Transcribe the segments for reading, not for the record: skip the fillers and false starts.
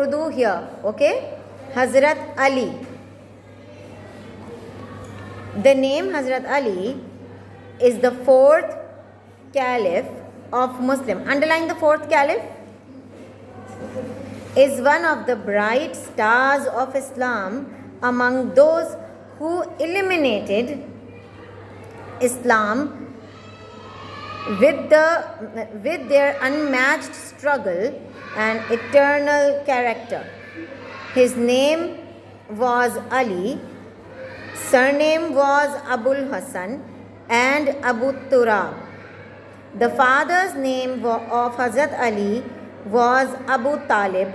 Urdu here, okay? Hazrat Ali. The name Hazrat Ali is the fourth caliph of Muslim. Underline the fourth caliph. Is one of the bright stars of Islam among those who eliminated Islam with their unmatched struggle and eternal character. His name was Ali, surname was Abul Hasan and Abu Turab. The father's name of Hazrat Ali was Abu Talib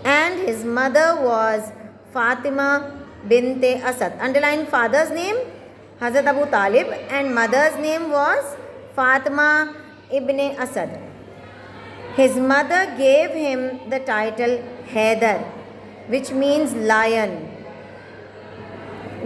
and his mother was Fatima bint Asad. Underline father's name Hazrat Abu Talib and mother's name was Fatima ibn Asad. His mother gave him the title Haidar, which means lion.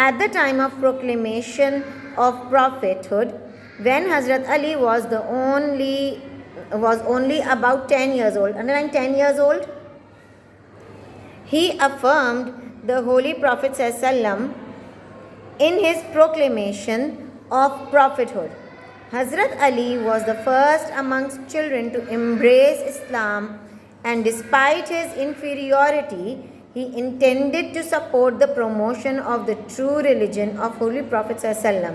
At the time of proclamation of prophethood, when Hazrat Ali was only about 10 years old, underline 10 years old, he affirmed the Holy Prophet ﷺ in his proclamation of prophethood. Hazrat Ali was the first amongst children to embrace Islam, and despite his inferiority, he intended to support the promotion of the true religion of Holy Prophet ﷺ.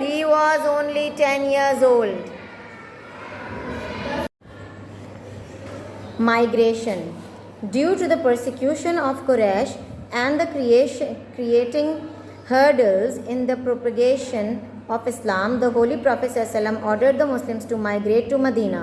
He was only 10 years old. Migration. Due to the persecution of Quraysh and the creating hurdles in the propagation of Islam, the Holy Prophet ﷺ ordered the Muslims to migrate to Medina.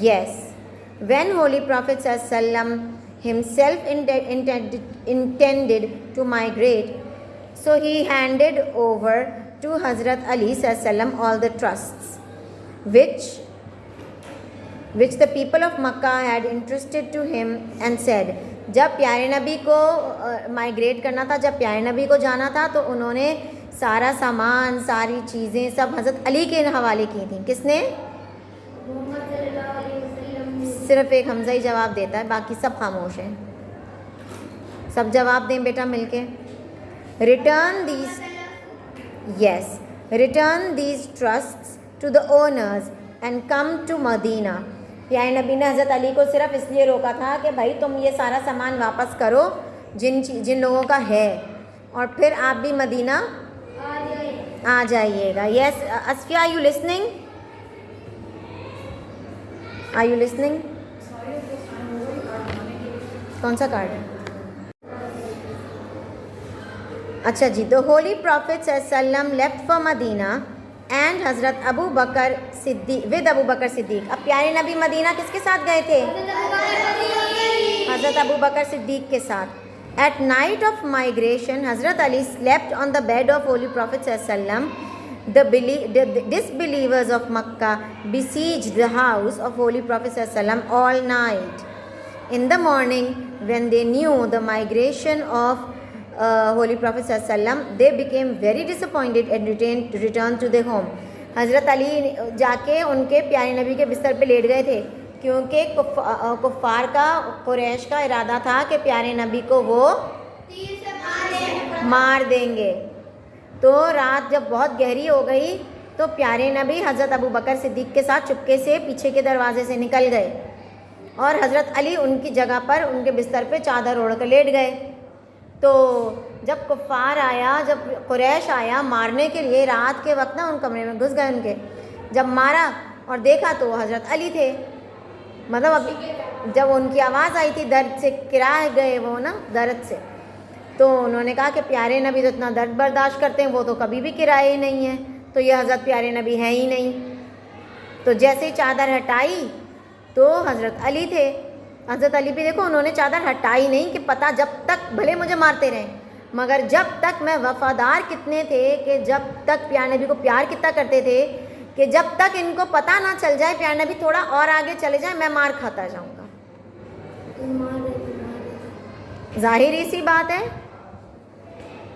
Yes. When Holy Prophet ﷺ himself intended to migrate, so he handed over to Hazrat Ali sallam all the trusts which the people of Makkah had entrusted to him and said, جب پیارے نبی کو migrate کرنا تھا, جب پیارے نبی کو جانا تھا, تو انہوں نے سارا سامان, ساری چیزیں سب حضرت علی کے حوالے کی تھیں. کس نے؟ صرف ایک حمزہ ہی جواب دیتا ہے, باقی سب خاموش ہیں. سب جواب دیں بیٹا مل کے. Return these trusts to the owners and come to Medina. پیارے نبی نے حضرت علی کو صرف اس لیے روکا تھا کہ بھائی تم یہ سارا سامان واپس کرو جن لوگوں کا ہے, اور پھر آپ بھی مدینہ آ جائیے گا. Yes Asfiya, are you listening? Are you listening? کون سا کارڈ ہے؟ اچھا جی. The Holy Prophet ﷺ left for Medina and حضرت ابو بکر صدیق with ابو بکر صدیق. اب پیارے نبی مدینہ کس کے ساتھ گئے تھے؟ حضرت ابو بکر صدیق کے ساتھ. At night of migration, Hazrat Ali slept on the bed of Holy Prophet ﷺ. The disbelievers of Makkah besieged the house of Holy Prophet ﷺ all night. In the morning, when they knew the migration of Holy Prophet ﷺ, they became very disappointed and returned to their home. حضرت علی جا کے ان کے پیارے نبی کے بستر پہ لیٹ گئے تھے, کیونکہ کفار کا, قریش کا ارادہ تھا کہ پیارے نبی کو وہ مار دیں گے. تو رات جب بہت گہری ہو گئی تو پیارے نبی حضرت ابو بکر صدیق کے ساتھ چپکے سے پیچھے کے دروازے سے نکل گئے, اور حضرت علی ان کی جگہ پر ان کے بستر پہ چادر اوڑھ کر لیٹ گئے. تو جب کفار آیا, جب قریش آیا مارنے کے لیے رات کے وقت نا, ان کمرے میں گھس گئے ان کے. جب مارا اور دیکھا تو حضرت علی تھے. مطلب اب جب ان کی آواز آئی تھی درد سے کرا گئے وہ نا, درد سے, تو انہوں نے کہا کہ پیارے نبی تو اتنا درد برداشت کرتے ہیں, وہ تو کبھی بھی کرائے ہی نہیں ہیں, تو یہ حضرت پیارے نبی ہیں ہی نہیں. تو جیسے ہی چادر ہٹائی تو حضرت علی تھے. حضرت علی بھی دیکھو, انہوں نے چادر ہٹائی نہیں کہ پتہ, جب تک بھلے مجھے مارتے رہیں مگر جب تک میں وفادار کتنے تھے, کہ جب تک پیارے نبی کو پیار کتنا کرتے تھے کہ جب تک ان کو پتہ نہ چل جائے پیارے نبی تھوڑا اور آگے چلے جائیں, میں مار کھاتا جاؤں گا. ظاہری سی بات ہے.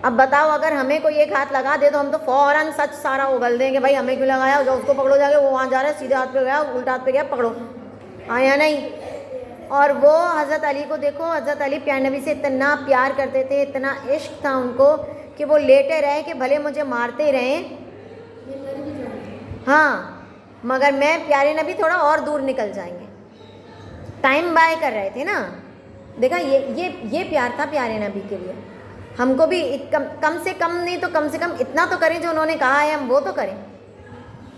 اب بتاؤ, اگر ہمیں کوئی ایک ہاتھ لگا دے تو ہم تو فوراً سچ سارا اگل دیں کہ بھائی ہمیں کیوں لگایا, جو اس کو پکڑو جا کے, وہ وہاں جا رہا ہے سیدھے ہاتھ پہ گیا, الٹا ہاتھ پہ گیا, پکڑو. ہاں یا نہیں؟ اور وہ حضرت علی کو دیکھو, حضرت علی پیارے نبی سے اتنا پیار کرتے تھے, اتنا عشق تھا ان کو کہ وہ لیٹے رہے کہ بھلے مجھے مارتے رہیں, ہاں مگر میں پیارے نبی تھوڑا اور دور نکل جائیں گے. ٹائم بائی کر رہے تھے نا. دیکھا یہ پیار تھا پیارے نبی کے لیے. ہم کو بھی کم سے کم نہیں تو کم سے کم اتنا تو کریں جو انہوں نے کہا ہے, ہم وہ تو کریں.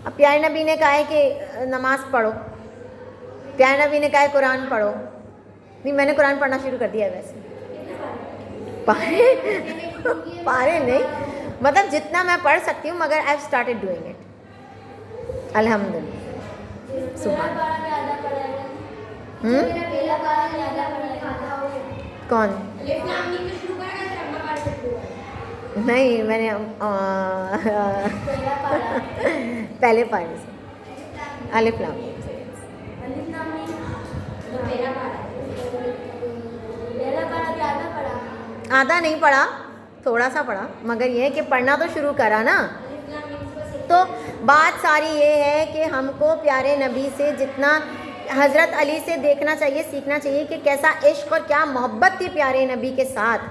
اب پیارے نبی نے کہا ہے کہ نماز پڑھو, پیارے نبی نے کہا ہے قرآن پڑھو. نہیں, میں نے قرآن پڑھنا شروع کر دیا ہے ویسے. پارے نہیں, مطلب جتنا میں پڑھ سکتی ہوں, مگر آئی اسٹارٹیڈ ڈوئنگ اٹ. الحمدللہ. سبحان. کون؟ نہیں, میں نے پہلے پارے سے الف لام میم سے. آدھا نہیں پڑھا, تھوڑا سا پڑھا, مگر یہ ہے کہ پڑھنا تو شروع کرا نا. تو بات ساری یہ ہے کہ ہم کو پیارے نبی سے جتنا حضرت علی سے دیکھنا چاہیے, سیکھنا چاہیے کہ کیسا عشق اور کیا محبت تھی پیارے نبی کے ساتھ.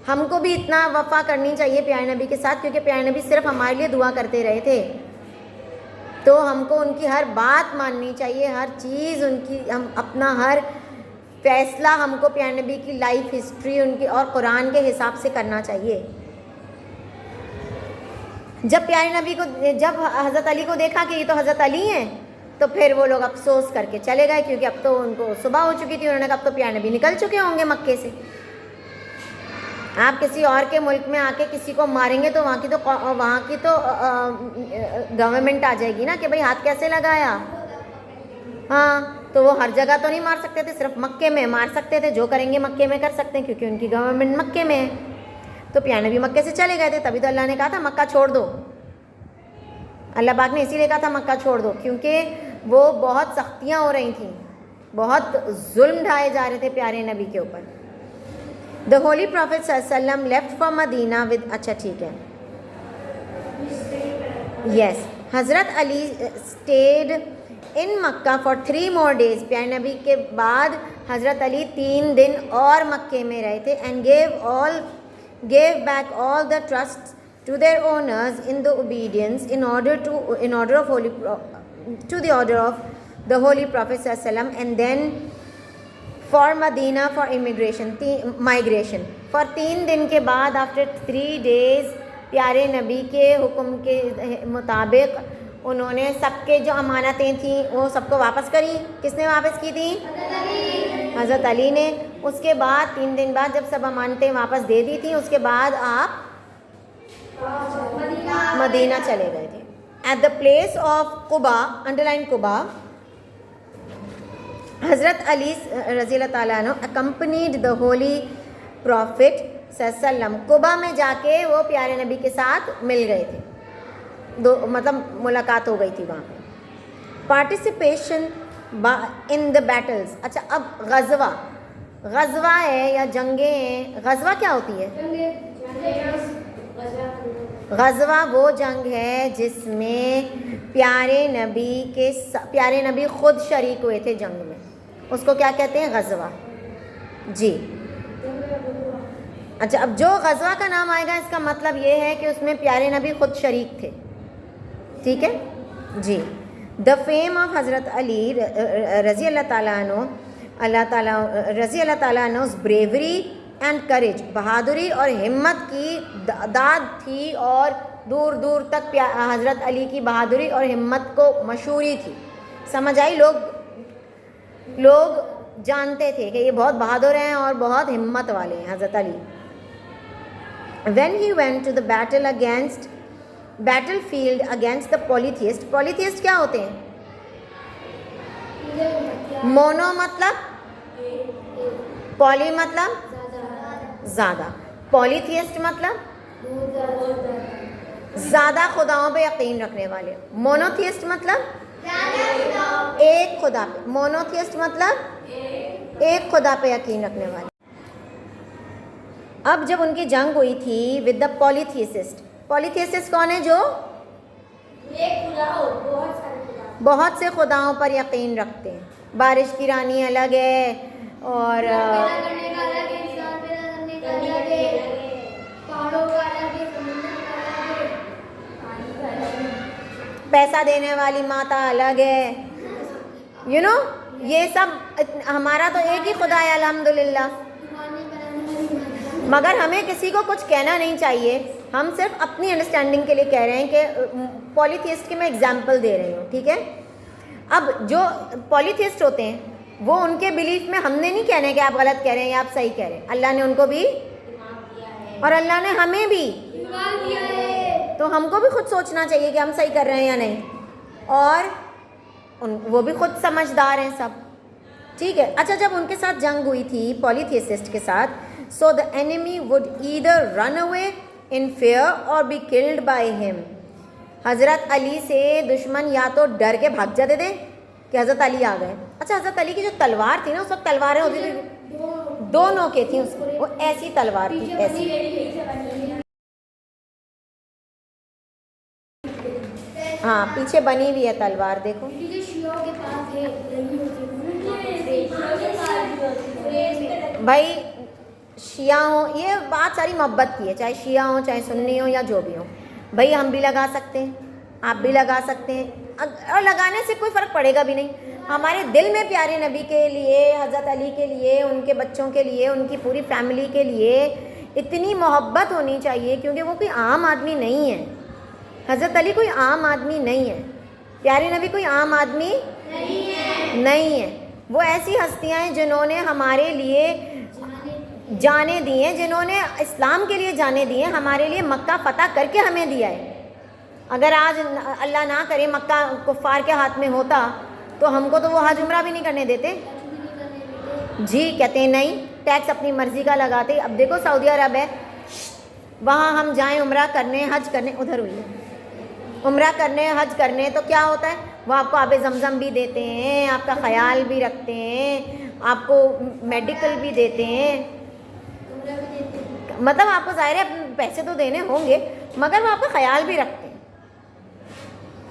ہم کو بھی اتنا وفا کرنی چاہیے پیارے نبی کے ساتھ, کیونکہ پیارے نبی صرف ہمارے لیے دعا کرتے رہے تھے. تو ہم کو ان کی ہر بات ماننی چاہیے, ہر چیز ان کی, ہم اپنا ہر فیصلہ ہم کو پیارے نبی کی لائف ہسٹری ان کی اور قرآن کے حساب سے کرنا چاہیے. جب پیارے نبی کو, جب حضرت علی کو دیکھا کہ یہ تو حضرت علی ہیں, تو پھر وہ لوگ افسوس کر کے چلے گئے, کیونکہ اب تو ان کو صبح ہو چکی تھی. انہوں نے کہا اب تو پیارے نبی نکل چکے ہوں گے مکے سے. آپ کسی اور کے ملک میں آ کے کسی کو ماریں گے تو وہاں کی تو گورنمنٹ آ جائے گی نا کہ بھائی ہاتھ کیسے لگایا. ہاں, تو وہ ہر جگہ تو نہیں مار سکتے تھے, صرف مکے میں مار سکتے تھے. جو کریں گے مکے میں کر سکتے ہیں, کیونکہ ان کی گورنمنٹ مکے میں ہے. تو پیارے نبی مکے سے چلے گئے تھے, تبھی تو اللہ نے کہا تھا مکہ چھوڑ دو. اللہ پاک نے اسی لیے کہا تھا مکہ چھوڑ دو، کیونکہ وہ بہت سختیاں ہو رہی تھیں، بہت ظلم ڈھائے جا رہے تھے پیارے نبی کے اوپر. The Holy Prophet صلی اللہ علیہ وسلم left for Medina with اچھا ٹھیک ہے یس حضرت علی stayed in Mecca for 3 more days. پیارے نبی کے بعد حضرت علی 3 دن اور مکے میں رہے تھے. and gave back all the trusts to their owners in the obedience in order of to the order of the Holy Prophet صلی اللہ علیہ وسلم. and then for Medina for migration for 3 دن کے بعد after 3 days پیارے نبی کے حکم کے مطابق انہوں نے سب کے جو امانتیں تھیں وہ سب کو واپس کری. کس نے واپس کی تھی؟ حضرت علی نے. اس کے بعد 3 دن بعد جب سب امانتیں واپس دے دی تھیں اس کے بعد آپ مدینہ چلے گئے تھے. At the place of Quba underline قبا حضرت علی رضی اللہ تعالیٰ عنہ اکمپنیڈ دا ہولی پروفٹ صلی اللہ علیہ وسلم. قبا میں جا کے وہ پیارے نبی کے ساتھ مل گئے تھے، مطلب ملاقات ہو گئی تھی وہاں پہ. Participation in the Beatles. اچھا اب غزوہ ہے یا جنگیں ہیں. غزوہ کیا ہوتی ہے؟ غزوہ وہ جنگ ہے جس میں پیارے نبی خود شریک ہوئے تھے جنگ میں، اس کو کیا کہتے ہیں؟ غزوہ. جی اچھا اب جو غزوہ کا نام آئے گا اس کا مطلب یہ ہے کہ اس میں پیارے نبی خود شریک تھے. ٹھیک ہے جی. دا فیم آف حضرت علی رضی اللہ تعالیٰ عنہ بریوری اینڈ کریج. بہادری اور ہمت کی داد تھی اور دور دور تک حضرت علی کی بہادری اور ہمت کو مشہوری تھی. سمجھ آئی؟ لوگ جانتے تھے کہ یہ بہت بہادر ہیں اور بہت ہمت والے ہیں حضرت Ali. when he went to the battlefield against the polytheist. polytheist کیا ہوتے ہیں؟ مونو مطلب پولی مطلب زیادہ، پولیتھیسٹ مطلب زیادہ خداؤں پہ یقین رکھنے والے. مونوتھیسٹ مطلب ایک خدا پہ. مونوتھیسٹ مطلب ایک خدا پہ یقین رکھنے والے. اب جب ان کی جنگ ہوئی تھی ود دا پولیتھیسٹ. پولیتھیسٹ کون ہے؟ جو بہت سے خداؤں پر یقین رکھتے ہیں. بارش کی رانی الگ ہے اور پیسہ دینے والی ماتا الگ ہے. یہ سب ہمارا تو ایک ہی خدا ہے الحمدللہ. مگر ہمیں کسی کو کچھ کہنا نہیں چاہیے. ہم صرف اپنی انڈرسٹینڈنگ کے لیے کہہ رہے ہیں کہ پولیتھیسٹ کی میں اگزامپل دے رہی ہوں. ٹھیک ہے. اب جو پولیتھیسٹ ہوتے ہیں وہ ان کے بلیف میں ہم نے نہیں کہنا ہے کہ آپ غلط کہہ رہے ہیں یا آپ صحیح کہہ رہے ہیں. اللہ نے ان کو بھی اور اللہ نے ہمیں بھی، تو ہم کو بھی خود سوچنا چاہیے کہ ہم صحیح کر رہے ہیں یا نہیں. اور وہ بھی خود سمجھدار ہیں سب. ٹھیک ہے. اچھا جب ان کے ساتھ جنگ ہوئی تھی پولیتھیسٹ کے ساتھ، so the enemy would either run away in fear or be killed by him. حضرت علی سے دشمن یا تو ڈر کے بھاگ جاتے تھے کہ حضرت علی آ گئے. اچھا حضرت علی کی جو تلوار تھی نا، اس وقت تلواریں ہوتی تھی دونوں کے تھیں، اس وہ ایسی تلوار تھی ایسی. ہاں پیچھے بنی ہوئی ہے تلوار دیکھو. بھائی شیعہ ہوں، یہ بات ساری محبت کی ہے، چاہے شیعہ ہوں چاہے سنی ہوں یا جو بھی ہوں. بھائی ہم بھی لگا سکتے ہیں، آپ بھی لگا سکتے ہیں، اور لگانے سے کوئی فرق پڑے گا بھی نہیں. ہمارے دل میں پیارے نبی کے لیے، حضرت علی کے لیے، ان کے بچوں کے لیے، ان کی پوری فیملی کے لیے اتنی محبت ہونی چاہیے، کیونکہ وہ کوئی عام آدمی نہیں ہے. حضرت علی کوئی عام آدمی نہیں ہے، پیارے نبی کوئی عام آدمی نہیں ہے. وہ ایسی ہستیاں ہیں جنہوں نے ہمارے لیے جانے دی ہیں، جنہوں نے اسلام کے لیے جانے دی ہیں، ہمارے لیے مکہ فتح کر کے ہمیں دیا ہے. اگر آج اللہ نہ کرے مکہ کفار کے ہاتھ میں ہوتا تو ہم کو تو وہ حج عمرہ بھی نہیں کرنے دیتے. جی کہتے ہیں نہیں، ٹیکس اپنی مرضی کا لگاتے. اب دیکھو سعودی عرب ہے، وہاں ہم جائیں عمرہ کرنے حج کرنے، ادھر ہوئی ہے عمرہ کرنے حج کرنے تو کیا ہوتا ہے, وہ آپ کو آب زمزم بھی دیتے ہیں, آپ کا خیال بھی رکھتے ہیں, آپ کو میڈیکل بھی دیتے ہیں, مطلب آپ کو ظاہر ہے پیسے تو دینے ہوں گے مگر وہ آپ کا خیال بھی رکھتے ہیں,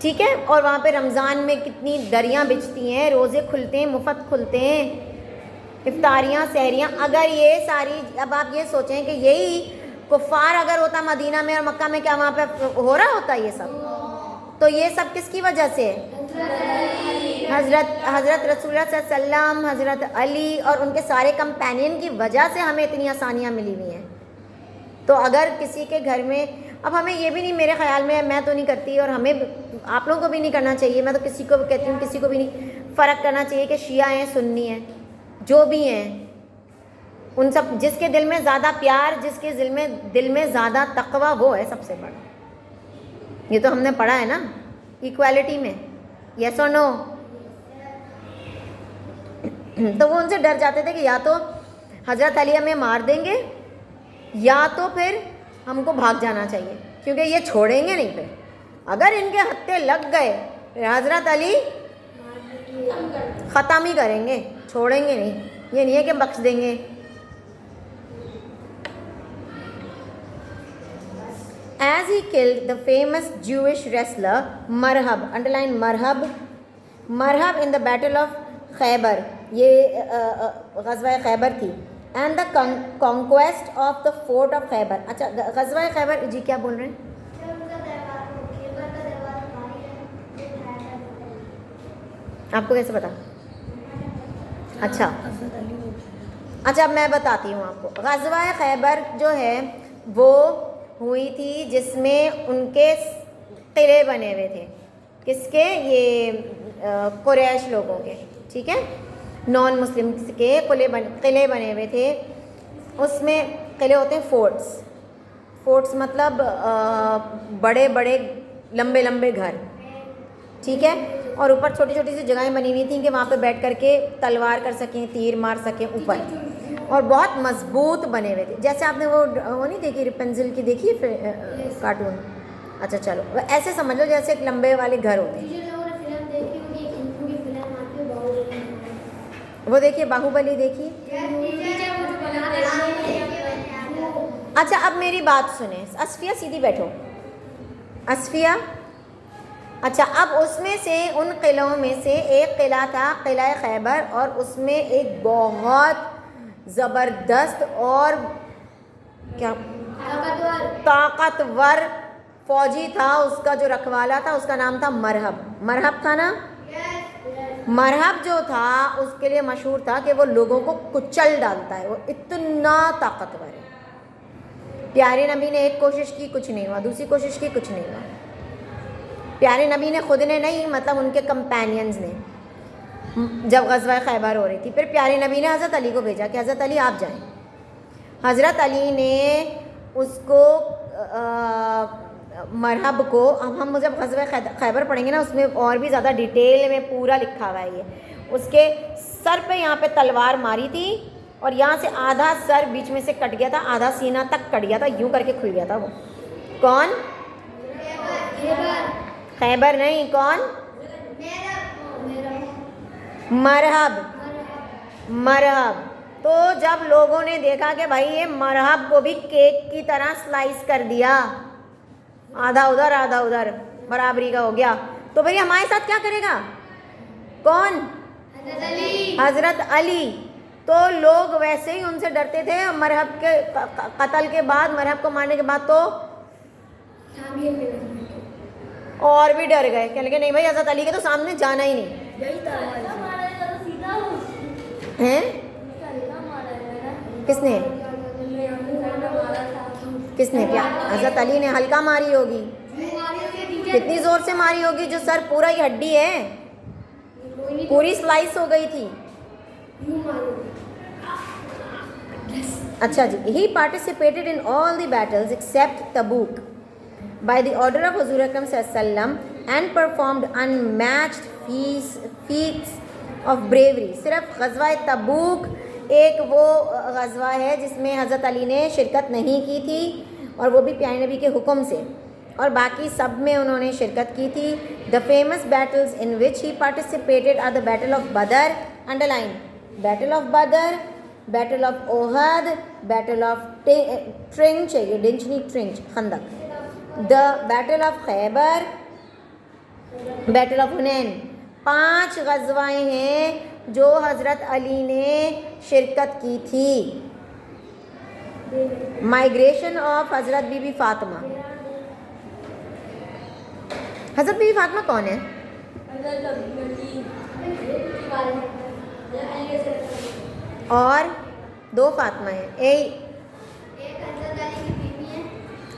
ٹھیک ہے. اور وہاں پہ رمضان میں کتنی دریاں بچتی ہیں, روزے کھلتے ہیں, مفت کھلتے ہیں, افطاریاں سحریاں. اگر یہ ساری, اب آپ یہ سوچیں کہ یہی کفار اگر ہوتا مدینہ میں اور مکہ میں, کیا وہاں پہ ہو رہا ہوتا یہ سب؟ تو یہ سب کس کی وجہ سے ہے؟ حضرت رسول اللہ صلی اللہ علیہ وسلم, حضرت علی اور ان کے سارے کمپینین کی وجہ سے ہمیں اتنی آسانیاں ملی ہوئی ہیں. تو اگر کسی کے گھر میں, اب ہمیں یہ بھی نہیں, میرے خیال میں, میں تو نہیں کرتی اور ہمیں آپ لوگوں کو بھی نہیں کرنا چاہیے, میں تو کسی کو کہتی ہوں کسی کو بھی نہیں فرق کرنا چاہیے کہ شیعہ ہیں سنی ہیں جو بھی ہیں, ان سب جس کے دل میں زیادہ پیار, جس کے دل میں زیادہ تقویٰ, وہ ہے سب سے بڑا. یہ تو ہم نے پڑھا ہے نا ایکویلٹی میں, یس اور نو. تو وہ ان سے ڈر جاتے تھے کہ یا تو حضرت علی ہمیں مار دیں گے یا تو پھر ہم کو بھاگ جانا چاہیے, کیونکہ یہ چھوڑیں گے نہیں. پھر اگر ان کے ہتھے لگ گئے پھر حضرت علی ختم ہی کریں گے, چھوڑیں گے نہیں. یہ نہیں ہے کہ بخش دیں گے. As he killed the famous Jewish wrestler Marhab, underline Marhab in the battle of Khaybar, یہ غزوہ خیبر تھی, and the conquest of the fort of Khaybar. اچھا غزوہ خیبر, جی کیا بول رہے ہیں؟ آپ کو کیسے پتا؟ اچھا اب میں بتاتی ہوں آپ کو. غزوہ خیبر جو ہے وہ ہوئی تھی جس میں ان کے قلعے بنے ہوئے تھے. کس کے؟ یہ قریش لوگوں کے, ٹھیک ہے, نان مسلم کے قلعے بنے ہوئے تھے. اس میں قلعے ہوتے ہیں فورٹس مطلب بڑے بڑے لمبے لمبے گھر, ٹھیک ہے, اور اوپر چھوٹی چھوٹی سی جگہیں بنی ہوئی تھیں کہ وہاں پہ بیٹھ کر کے تلوار کر سکیں, تیر مار سکیں اوپر, اور بہت مضبوط بنے ہوئے تھے. جیسے آپ نے وہ نہیں دیکھی ریپنزل کی, دیکھی کارٹون؟ اچھا چلو, ایسے سمجھ لو جیسے ایک لمبے والے گھر ہوتے ہیں. وہ دیکھیے باہوبلی دیکھی. اچھا اب میری بات سنیں, اصفیہ سیدھی بیٹھو, اصفیہ. اچھا اب اس میں سے ان قلعوں میں سے ایک قلعہ تھا قلعہ خیبر, اور اس میں ایک بہت زبردست اور کیا طاقتور فوجی تھا. اس کا جو رکھوالا تھا اس کا نام تھا مرہب تھا نا. مرہب جو تھا اس کے لیے مشہور تھا کہ وہ لوگوں کو کچل ڈالتا ہے, وہ اتنا طاقتور ہے. پیارے نبی نے ایک کوشش کی, کچھ نہیں ہوا, دوسری کوشش کی, کچھ نہیں ہوا. پیارے نبی نے خود نے نہیں, مطلب ان کے کمپینینز نے, جب غزوہ خیبر ہو رہی تھی, پھر پیارے نبی نے حضرت علی کو بھیجا کہ حضرت علی آپ جائیں. حضرت علی نے اس کو مرہب کو, ہم جب غزوہ خیبر پڑھیں گے نا اس میں اور بھی زیادہ ڈیٹیل میں پورا لکھا ہوا ہے یہ. اس کے سر پہ یہاں پہ تلوار ماری تھی اور یہاں سے آدھا سر بیچ میں سے کٹ گیا تھا, آدھا سینہ تک کٹ گیا تھا, یوں کر کے کھل گیا تھا. وہ کون؟ خیبر نہیں, کون؟ مرہب. تو جب لوگوں نے دیکھا کہ بھائی یہ مرہب کو بھی کیک کی طرح سلائس کر دیا, آدھا ادھر آدھا ادھر برابری کا ہو گیا, تو بھائی ہمارے ساتھ کیا کرے گا؟ کون؟ حضرت علی. تو لوگ ویسے ہی ان سے ڈرتے تھے. مرہب کے قتل کے بعد, مرہب کو مارنے کے بعد تو اور بھی ڈر گئے, کہنے لگے نہیں بھائی حضرت علی کے تو سامنے جانا ہی نہیں. کس نے حضرت علی نے ہلکا ماری ہوگی, کتنی زور سے ماری ہوگی, جو سر پورا ہی ہڈی ہے, پوری سلائس ہو گئی تھی. اچھا جی, he participated in all the battles except Tabuk by the order of Huzur Akram sallallahu alaihi wasallam and performed unmatched feats of bravery. صرف غزوہ تبوک ایک وہ غزوہ ہے جس میں حضرت علی نے شرکت نہیں کی تھی, اور وہ بھی پیارے نبی کے حکم سے. اور باقی سب میں انہوں نے شرکت کی تھی. The famous battles in which he participated are the battle of Badr, under line, battle of Badr, battle of Uhud, battle of trench, یہ ڈنچ نہیں ٹرنچ, خندق, the battle of Khaybar, battle of Hunayn. 5 غزوائیں ہیں جو حضرت Ali نے شرکت کی تھی. مائیگریشن آف حضرت بی بی فاطمہ. حضرت بی بی فاطمہ کون ہے؟ اور 2 فاطمہ ہیں.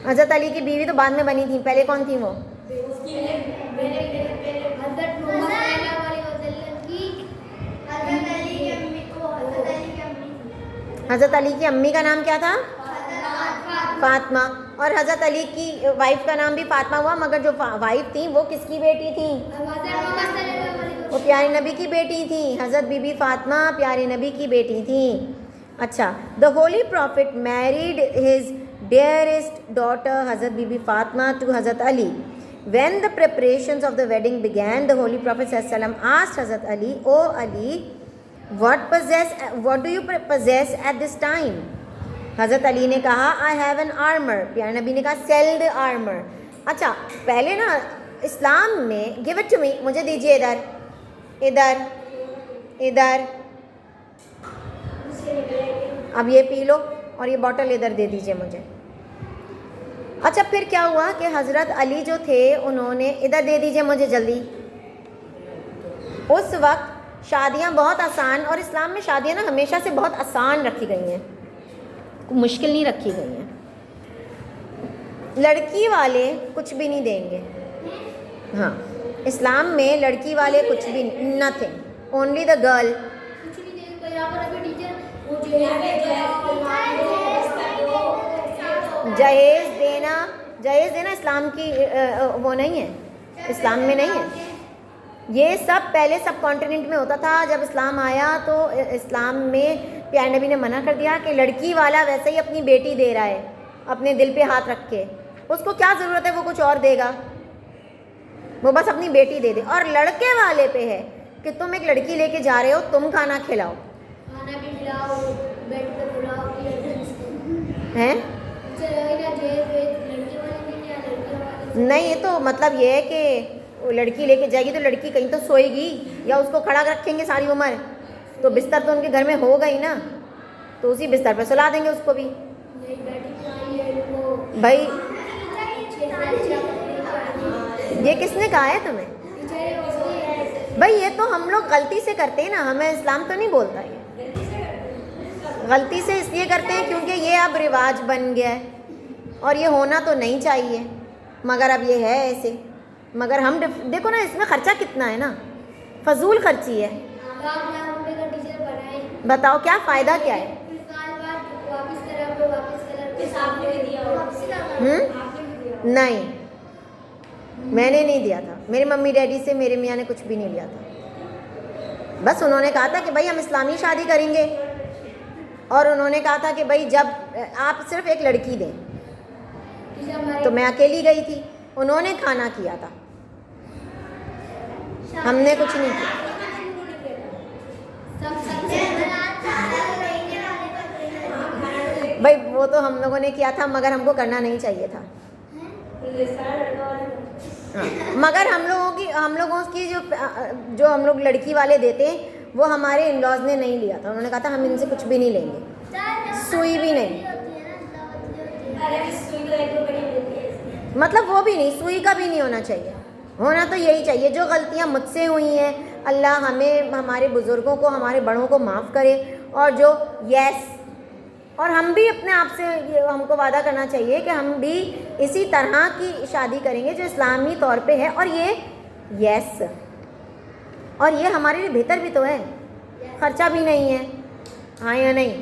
حضرت علی کی بیوی تو بعد میں بنی تھی, پہلے کون تھی وہ؟ حضرت علی کی امی کا نام کیا تھا؟ فاطمہ. اور حضرت علی کی وائف کا نام بھی فاطمہ ہوا, مگر جو وائف تھیں وہ کس کی بیٹی تھیں؟ وہ پیارے نبی کی بیٹی تھیں. حضرت بی بی فاطمہ پیارے نبی کی بیٹی تھیں. اچھا, the holy prophet married his dearest daughter Hazrat be be Fatima to Hazrat Ali. When the preparations of the wedding began, the Holy Prophet ﷺ asked Hazrat Ali, "O Ali, what do you possess at this time?" حضرت Ali نے کہا, I have an armor. پیارے نبی نے کہا, sell the armor. اچھا, پہلے نا اسلام میں give it to me, مجھے دیجیے, ادھر ادھر ادھر, اب یہ پی لو اور یہ بوٹل ادھر دے دیجیے مجھے. اچھا, پھر کیا ہوا کہ حضرت علی جو تھے انہوں نے, ادھر دے دیجیے مجھے جلدی. اس وقت شادیاں بہت آسان, اور اسلام میں شادیاں نا ہمیشہ سے بہت آسان رکھی گئی ہیں, مشکل نہیں رکھی گئی ہیں. لڑکی والے کچھ بھی نہیں دیں گے. ہاں, اسلام میں لڑکی والے کچھ بھی نہیں, نتھنگ, اونلی دا گرل. جہیز دینا اسلام کی وہ نہیں ہے, اسلام میں نہیں ہے. یہ سب پہلے سب کانٹیننٹ میں ہوتا تھا. جب اسلام آیا تو اسلام میں پیارے نبی نے منع کر دیا کہ لڑکی والا ویسے ہی اپنی بیٹی دے رہا ہے, اپنے دل پہ ہاتھ رکھ کے, اس کو کیا ضرورت ہے وہ کچھ اور دے گا, وہ بس اپنی بیٹی دے دے. اور لڑکے والے پہ ہے کہ تم ایک لڑکی لے کے جا رہے ہو, تم کھانا کھلاؤ, ہیں نہیں. یہ تو مطلب یہ ہے کہ لڑکی لے کے جائے گی تو لڑکی کہیں تو سوئے گی, یا اس کو کھڑا رکھیں گے ساری عمر, تو بستر تو ان کے گھر میں ہوگا ہی نا, تو اسی بستر پہ سلا دیں گے اس کو بھی. بھائی یہ کس نے کہا ہے تمہیں؟ بھائی یہ تو ہم لوگ غلطی سے کرتے ہیں نا, ہمیں اسلام تو نہیں بولتا. یہ غلطی سے اس لیے کرتے ہیں کیونکہ یہ اب رواج بن گیا ہے, اور یہ ہونا تو نہیں چاہیے, مگر اب یہ ہے ایسے. مگر ہم دیکھو نا اس میں خرچہ کتنا ہے نا, فضول خرچی ہے. بتاؤ کیا فائدہ کیا ہے؟ نہیں, میں نے نہیں دیا تھا, میرے ممی ڈیڈی سے میرے میاں نے کچھ بھی نہیں لیا تھا. بس انہوں نے کہا تھا کہ بھائی ہم اسلامی شادی کریں گے, اور انہوں نے کہا تھا کہ بھائی جب آپ صرف ایک لڑکی دیں, تو میں اکیلی گئی تھی, انہوں نے کھانا کیا تھا, ہم نے کچھ نہیں کیا. بھائی وہ تو ہم لوگوں نے کیا تھا, مگر ہم کو کرنا نہیں چاہیے تھا. مگر ہم لوگوں کی جو ہم لوگ لڑکی والے دیتے ہیں وہ ہمارے ان لاز نے نہیں لیا تھا. انہوں نے کہا تھا ہم ان سے کچھ بھی نہیں لیں گے, سوئی بھی نہیں, مطلب وہ بھی نہیں, سوئی کا بھی نہیں ہونا چاہیے. ہونا تو یہی چاہیے. جو غلطیاں مجھ سے ہوئی ہیں اللہ ہمیں, ہمارے بزرگوں کو, ہمارے بڑوں کو معاف کرے. اور جو اور ہم بھی اپنے آپ سے ہم کو وعدہ کرنا چاہیے کہ ہم بھی اسی طرح کی شادی کریں گے جو اسلامی طور پہ ہے. اور یہ اور یہ ہمارے لیے بہتر بھی تو ہے, خرچہ بھی نہیں ہے, ہاں یا نہیں؟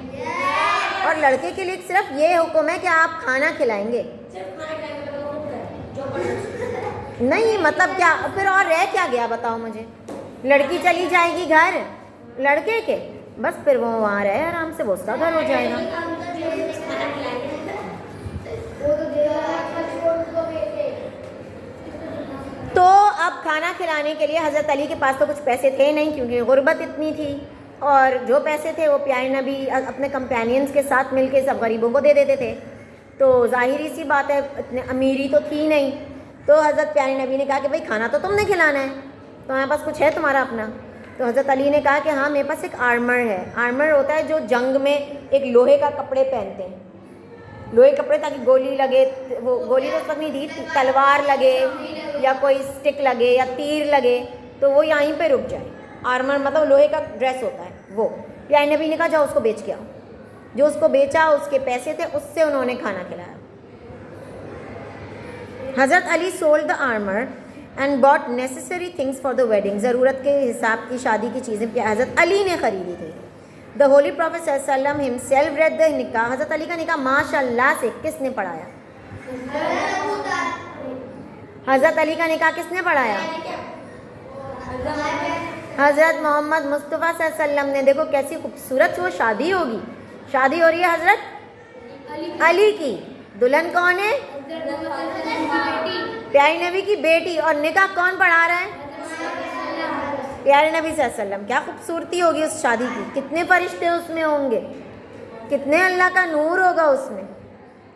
اور لڑکے کے لیے صرف یہ حکم ہے کہ آپ کھانا کھلائیں گے. نہیں مطلب کیا پھر اور رہ کیا گیا بتاؤ مجھے. لڑکی چلی جائے گی گھر لڑکے کے, بس پھر وہ وہاں رہے آرام سے, وہ اس کا گھر ہو جائے گا. اب کھانا کھلانے کے لیے حضرت علی کے پاس تو کچھ پیسے تھے نہیں کیونکہ غربت اتنی تھی، اور جو پیسے تھے وہ پیارے نبی اپنے کمپینینز کے ساتھ مل کے سب غریبوں کو دے دیتے تھے، تو ظاہری سی بات ہے اتنے امیری تو تھی نہیں، تو حضرت پیارے نبی نے کہا کہ بھائی کھانا تو تم نے کھلانا ہے، تمہارے پاس کچھ ہے تمہارا اپنا؟ تو حضرت علی نے کہا کہ ہاں میرے پاس ایک آرمر ہے. آرمر ہوتا ہے جو جنگ میں ایک لوہے کا کپڑے پہنتے ہیں، لوہے کپڑے تاکہ گولی لگے، وہ گولی تو اس وقت نہیں تھی، تلوار لگے یا کوئی اسٹک لگے یا تیر لگے تو وہ یہیں پہ رک جائے. آرمر مطلب لوہے کا ڈریس ہوتا ہے وہ. پیارے نبی نے کہا جاؤ اس کو بیچ کے آؤ. جو اس کو بیچا اس کے پیسے تھے اس سے انہوں نے کھانا کھلایا. Hazrat Ali sold the armour and bought necessary things for the wedding. ضرورت کے حساب کی شادی کی چیزیں حضرت علی نے خریدی تھی. دا ہولی پروفیٹ صلی اللہ علیہ وسلم ہمسیلف ریڈ دا نکاح. حضرت علی کا نکاح ماشاء اللہ سے کس نے پڑھایا؟ حضرت علی کا نکاح کس نے پڑھایا؟ حضرت محمد مصطفیٰ صلی اللہ علیہ وسلم نے. دیکھو کیسی خوبصورت وہ شادی ہوگی. شادی ہو رہی ہے حضرت علی کی. دلہن کون ہے؟ پیارے نبی کی بیٹی. اور نکاح کون پڑھا رہا ہے؟ پیارے نبی صلی اللہ علیہ وسلم. کیا خوبصورتی ہوگی اس شادی کی. کتنے فرشتے اس میں ہوں گے، کتنے اللہ کا نور ہوگا اس میں،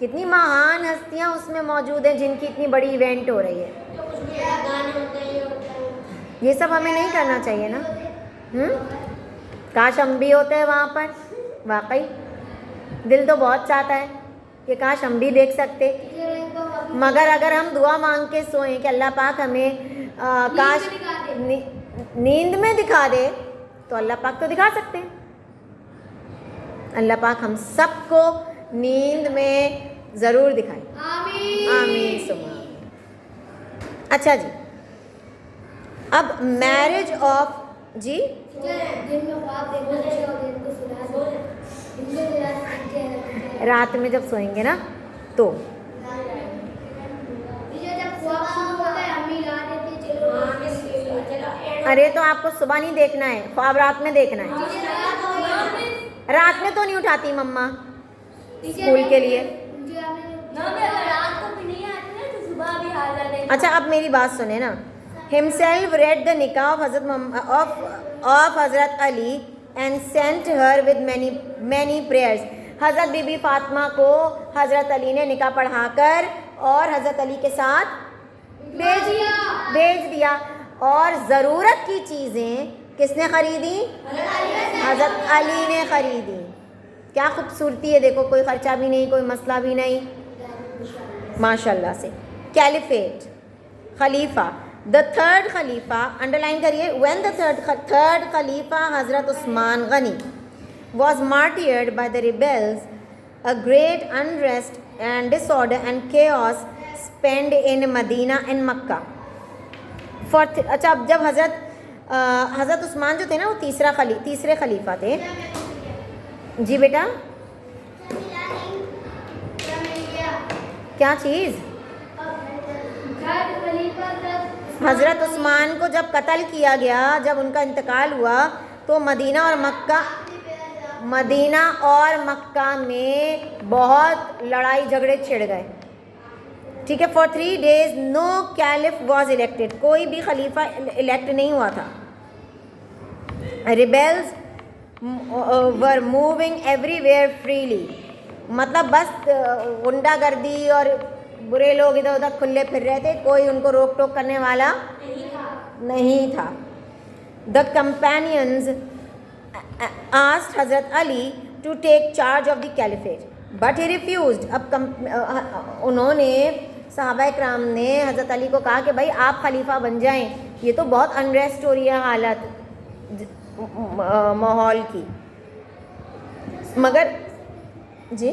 کتنی مہان ہستیاں اس میں موجود ہیں جن کی اتنی بڑی ایونٹ ہو رہی ہے. یہ سب ہمیں نہیں کرنا چاہیے نا. کاش ہم بھی ہوتے ہیں وہاں پر. واقعی دل تو بہت چاہتا ہے کہ کاش ہم بھی دیکھ سکتے، مگر اگر ہم دعا مانگ کے سوئیں کہ اللہ پاک ہمیں کاش نیند میں دکھا دے تو اللہ پاک تو دکھا سکتے ہیں. اللہ پاک ہم سب کو نیند میں ضرور دکھائیں. آمین ثم آمین. اچھا جی، اب میرج آف جی رات میں جب سوئیں گے نا تو ارے تو آپ کو صبح نہیں دیکھنا ہے، خواب رات میں دیکھنا ہے. رات میں تو نہیں اٹھاتی مما اسکول کے لیے. اچھا اب میری بات سنیں نا. himself read the nikah of حضرت علی and sent her with many prayers. حضرت بی بی فاطمہ کو حضرت علی نے نکاح پڑھا کر اور حضرت علی کے ساتھ بھیج دیا. اور ضرورت کی چیزیں کس نے خریدی؟ حضرت علی نے خریدی. کیا خوبصورتی ہے دیکھو، کوئی خرچہ بھی نہیں، کوئی مسئلہ بھی نہیں، ماشاء اللہ سے. کیلیفیٹ خلیفہ. دا تھرڈ خلیفہ انڈر لائن کریے. وین دا تھرڈ خلیفہ حضرت عثمان غنی was martyred by the rebels, a great unrest and disorder and chaos spent in Medina and Makkah. اچھا اب جب حضرت عثمان جو تھے نا وہ تیسرے خلیفہ تھے. جی بیٹا کیا چیز؟ حضرت عثمان کو جب قتل کیا گیا، جب ان کا انتقال ہوا تو مدینہ اور مکہ میں بہت لڑائی جھگڑے چھڑ گئے. ٹھیک ہے. For 3 days no caliph was elected. کوئی بھی خلیفہ الیکٹ نہیں ہوا تھا. Rebels were moving everywhere freely. مطلب بس غنڈہ گردی اور برے لوگ ادھر ادھر کھلے پھر رہے تھے، کوئی ان کو روک ٹوک کرنے والا نہیں تھا. دا companions asked Hazrat Ali to take charge of the caliphate but he refused. اب انہوں نے صحابہ اکرام نے حضرت علی کو کہا کہ بھائی آپ خلیفہ بن جائیں، یہ تو بہت انریسٹ ہو رہی ہے حالت ماحول کی. مگر جی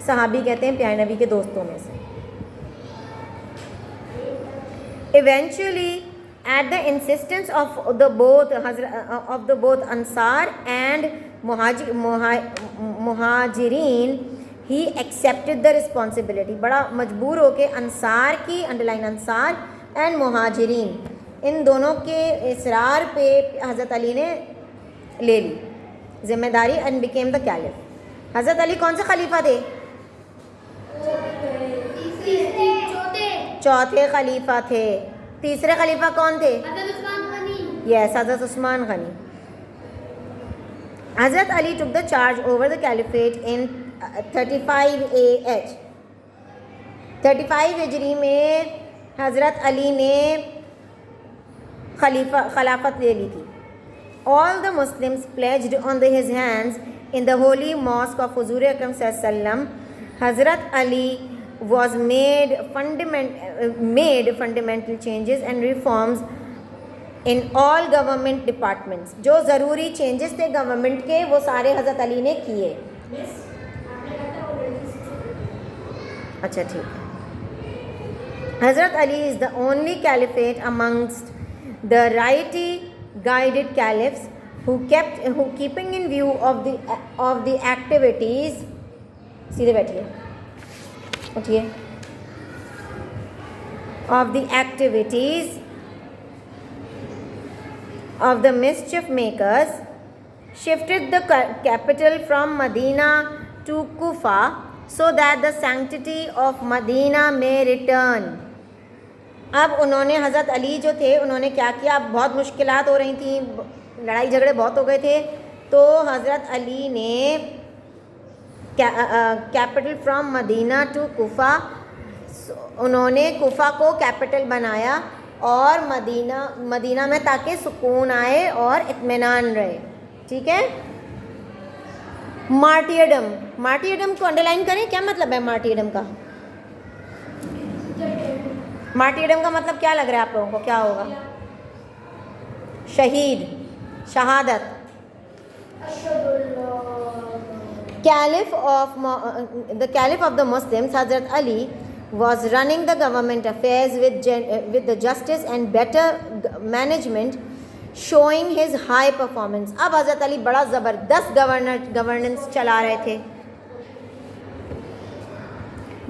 صحابی کہتے ہیں پیارے نبی کے دوستوں میں سے. Eventually at the insistence of the both Ansar and Muhajireen he accepted the responsibility. بڑا مجبور ہو کے انصار کی انڈر لائن انصار اینڈ مہاجرین ان دونوں کے اصرار پہ حضرت علی نے لے لی ذمہ داری اینڈ بیکیم دا کیلف. حضرت علی کون سے خلیفہ تھے؟ چوتھے خلیفہ تھے. تیسرے خلیفہ کون تھے؟ یس حضرت عثمان غنی. حضرت علی took the charge over the caliphate in 35 AH. 35 ہجری میں حضرت علی نے خلافت لے لی تھی. All the Muslims pledged on his hands in the holy mosque of Huzur Akram Sallallahu Alaihi Wasallam. Hazrat Ali was made fundamental changes and reforms in all government departments. جو ضروری changes تھے government کے وہ سارے حضرت Ali نے کیے. اچھا ٹھیک ہے. Hazrat Ali is the only caliphate amongst the rightly guided caliphs who keeping in view of the activities سیدھے بیٹھیے اٹھیے of the activities of the mischief makers shifted the capital from Medina to Kufa so that the sanctity of Medina may return. اب انہوں نے حضرت علی جو تھے انہوں نے کیا کیا؟ اب بہت مشکلات ہو رہی تھیں, لڑائی جھگڑے بہت ہو گئے تھے, تو حضرت علی نے capital from Medina to Kufa, انہوں نے کوفہ کو کیپٹل بنایا اور مدینہ میں تاکہ سکون آئے اور اطمینان رہے. ٹھیک ہے. مارٹیرڈم کو انڈر لائن کریں. کیا مطلب ہے مارٹیرڈم کا؟ مارٹیرڈم کا مطلب کیا لگ رہا ہے آپ لوگوں کو؟ کیا ہوگا؟ شہید, شہادت. The Caliph of the Muslims, Hazrat Ali, was running the government affairs with the justice and better management, showing his high performance. اب حضرت علی بڑا زبردست گورننس چلا رہے تھے,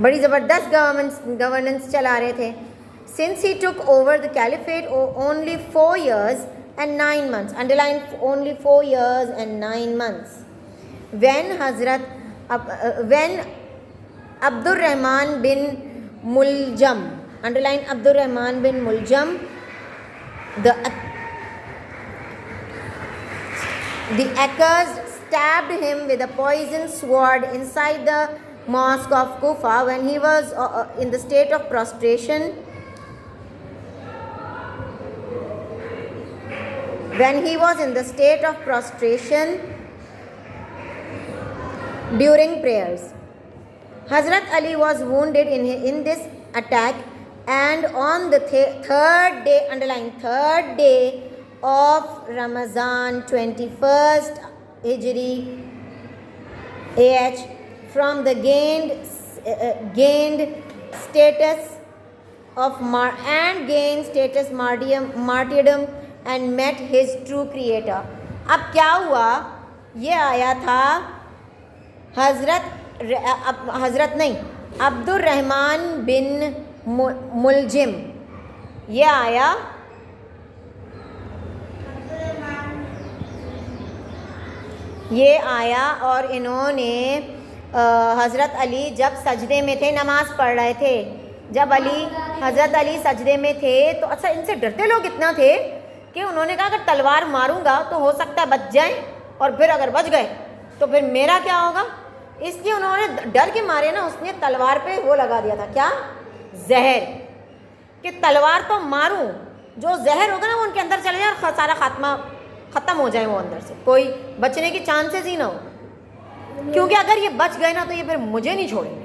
بڑی زبردست گورننس چلا رہے تھے. Since he took over the caliphate only 4 years and 9 months, underline only 4 years and 9 months, when Abdur Rahman bin Muljam, underline Abdur Rahman bin Muljam, the accused stabbed him with a poisoned sword inside the mosque of Kufa when he was in the state of prostration. When he was in the state of prostration during prayers. Hazrat Ali was wounded in this attack, and on the third day, underline third day of Ramazan 21st Hijri AH, from the gained status of martyrdom and met his true creator. اب کیا ہوا؟ یہ آیا تھا عبد الرحمن بن ملجم, یہ آیا اور انہوں نے حضرت علی جب سجدے میں تھے, نماز پڑھ رہے تھے, جب حضرت علی سجدے میں تھے تو اچھا ان سے ڈرتے لوگ اتنا تھے کہ انہوں نے کہا اگر تلوار ماروں گا تو ہو سکتا ہے بچ جائیں, اور پھر اگر بچ گئے تو پھر میرا کیا ہوگا. اس لیے انہوں نے ڈر کے مارے نا اس نے تلوار پہ وہ لگا دیا تھا, کیا؟ زہر, کہ تلوار تو ماروں, جو زہر ہوگا نا وہ ان کے اندر چلے جائے اور سارا ختم ہو جائے, وہ اندر سے کوئی بچنے کی چانسز ہی نہ ہو, کیونکہ اگر یہ بچ گئے نا تو یہ پھر مجھے نہیں چھوڑیں گے.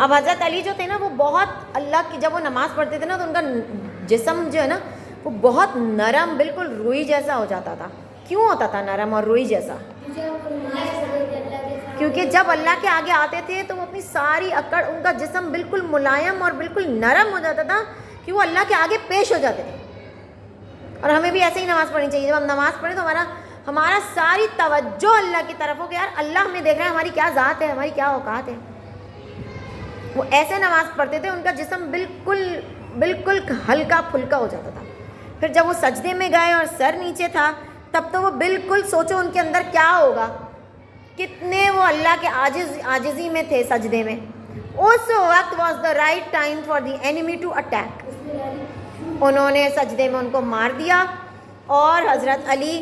اب حضرت علی جو تھے نا وہ بہت اللہ کی, جب وہ نماز پڑھتے تھے نا تو ان کا جسم جو ہے نا وہ بہت نرم, بالکل روئی جیسا ہو جاتا تھا. کیوں ہوتا تھا نرم اور روئی جیسا؟ کیونکہ جب اللہ کے آگے آتے تھے تو وہ اپنی ساری اکڑ, ان کا جسم بالکل ملائم اور بالکل نرم ہو جاتا تھا کہ وہ اللہ کے آگے پیش ہو جاتے تھے. اور ہمیں بھی ایسے ہی نماز پڑھنی چاہیے. جب ہم نماز پڑھیں تو ہمارا ساری توجہ اللہ کی طرف ہو کہ یار اللہ ہمیں دیکھ رہا ہے, ہماری کیا ذات ہے, ہماری کیا اوقات ہے. وہ ایسے نماز پڑھتے تھے, ان کا جسم بالکل ہلکا پھلکا ہو جاتا تھا. پھر جب وہ سجدے میں گئے اور سر نیچے تھا تب تو وہ بالکل سوچو ان کے اندر کیا ہوگا, کتنے وہ اللہ کے عاجزی میں تھے سجدے میں. اس وقت was the right time for the enemy to attack. انہوں نے سجدے میں ان کو مار دیا. اور حضرت علی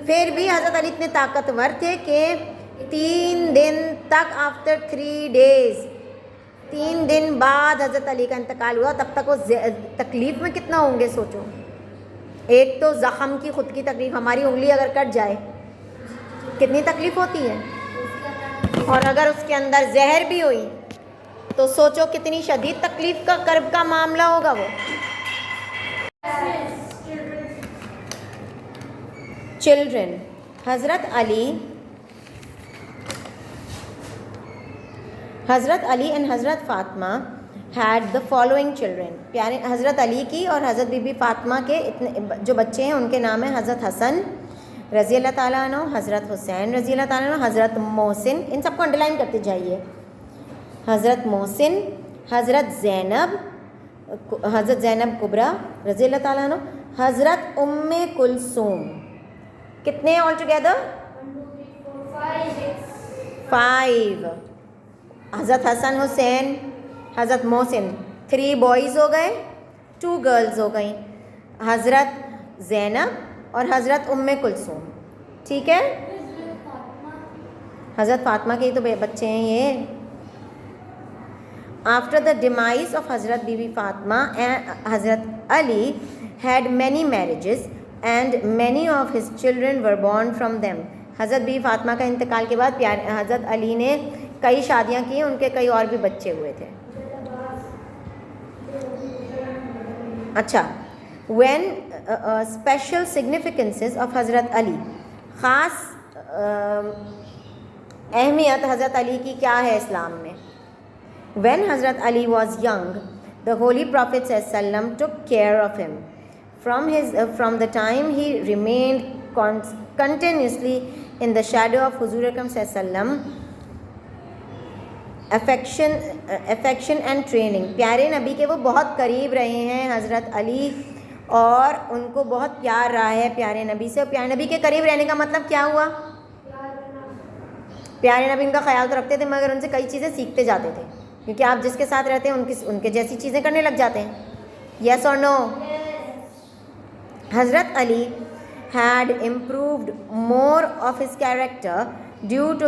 پھر بھی حضرت علی اتنے طاقتور تھے کہ 3 دن تک آفٹر 3 days 3 دن بعد حضرت علی کا انتقال ہوا. تب تک وہ تکلیف میں کتنا ہوں گے سوچو. ایک تو زخم کی خود کی تکلیف, ہماری انگلی اگر کٹ جائے کتنی تکلیف ہوتی ہے, اور اگر اس کے اندر زہر بھی ہوئی تو سوچو کتنی شدید تکلیف کا کرب کا معاملہ ہوگا وہ. چلڈرن. حضرت علی اینڈ حضرت Fatima had the following children. پیارے حضرت علی کی اور حضرت بی بی فاطمہ کے اتنے جو بچے ہیں ان کے نام ہیں حضرت حسن رضی اللہ تعالیٰ عنہ, حضرت حسین رضی اللہ تعالیٰ عنہ, حضرت محسن, ان سب کو انڈرلائن کرتے جائیے, حضرت محسن, حضرت زینب کبریٰ رضی اللہ تعالیٰ عنہ, حضرت ام کلثوم. کتنے آل ٹوگیدر؟ 5. حضرت حسن حسین حضرت محسن 3 boys ہو گئے, 2 girls ہو گئیں, حضرت زینب اور حضرت ام کلثوم. ٹھیک ہے, حضرت فاطمہ کے ہی تو بچے ہیں یہ. آفٹر دا ڈیمائز آف حضرت بی بی فاطمہ حضرت علی had many marriages and many of his children were born from them. حضرت بی بی فاطمہ کا انتقال کے بعد حضرت علی نے کئی شادیاں کی, ان کے کئی اور بھی بچے ہوئے تھے. اچھا, when special significances of حضرت علی, خاص اہمیت حضرت علی کی کیا ہے اسلام میں. when حضرت علی was young, the holy prophet صلی اللہ علیہ وسلم took care of him from the time he remained continuously in the shadow of حضور اکرم صلی اللہ علیہ وسلم. افیکشن اینڈ ٹریننگ, پیارے نبی کے وہ بہت قریب رہے ہیں حضرت علی, اور ان کو بہت پیار رہا ہے پیارے نبی سے. اور پیارے نبی کے قریب رہنے کا مطلب کیا ہوا؟ پیارے نبی ان کا خیال تو رکھتے تھے مگر ان سے کئی چیزیں سیکھتے جاتے تھے, کیونکہ آپ جس کے ساتھ رہتے ہیں ان کے جیسی چیزیں کرنے لگ جاتے ہیں. یس اور نو؟ حضرت علی had improved more of his character due to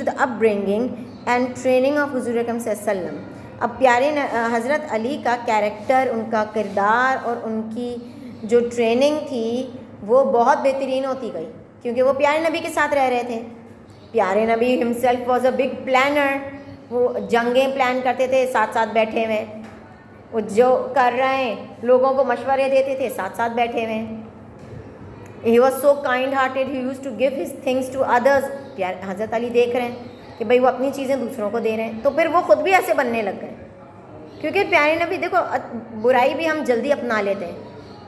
the upbringing and training of حضور اکرم صلی اللہ علیہ وسلم. اب پیارے حضرت علی کا کیریکٹر, ان کا کردار اور ان کی جو ٹریننگ تھی وہ بہت بہترین ہوتی گئی, کیونکہ وہ پیارے نبی کے ساتھ رہ رہے تھے. پیارے نبی himself was a big planner. وہ جنگیں پلان کرتے تھے ساتھ ساتھ بیٹھے ہوئے, وہ جو کر رہے ہیں لوگوں کو مشورے دیتے تھے ساتھ ساتھ بیٹھے ہوئے. He was so kind hearted, he used to give his things to others. حضرت علی دیکھ رہے ہیں کہ بھئی وہ اپنی چیزیں دوسروں کو دے رہے ہیں, تو پھر وہ خود بھی ایسے بننے لگ گئے. کیونکہ پیارے نبی دیکھو, برائی بھی ہم جلدی اپنا لیتے ہیں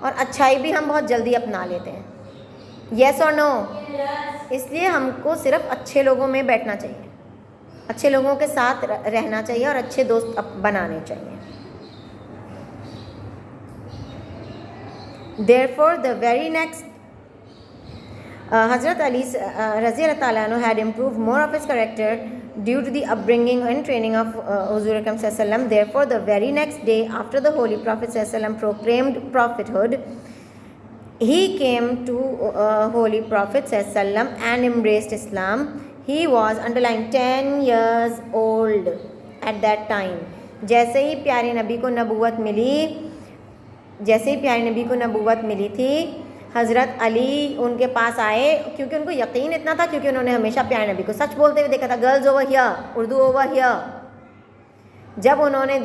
اور اچھائی بھی ہم بہت جلدی اپنا لیتے ہیں. یس اور نو؟ اس لیے ہم کو صرف اچھے لوگوں میں بیٹھنا چاہیے, اچھے لوگوں کے ساتھ رہنا چاہیے اور اچھے دوست بنانے چاہیے. Therefore the very next حضرت علی رضی اللہ تعالیٰ عنہ had improved more of his character due to the upbringing and training of حضور اکرم صلی اللہ علیہ وسلم. Therefore the very next day after the holy prophet صلی اللہ علیہ وسلم proclaimed prophethood, he came to holy prophet صلی اللہ علیہ وسلم and embraced Islam. He was underlined 10 years old at that time. جیسے ہی پیارے نبی کو نبوت ملی تھی, حضرت علی ان کے پاس آئے, کیونکہ ان کو یقین اتنا تھا, کیونکہ انہوں نے ہمیشہ پیارے نبی کو سچ بولتے ہوئے دیکھا تھا. Girls over here, Urdu over here. جب انہوں نے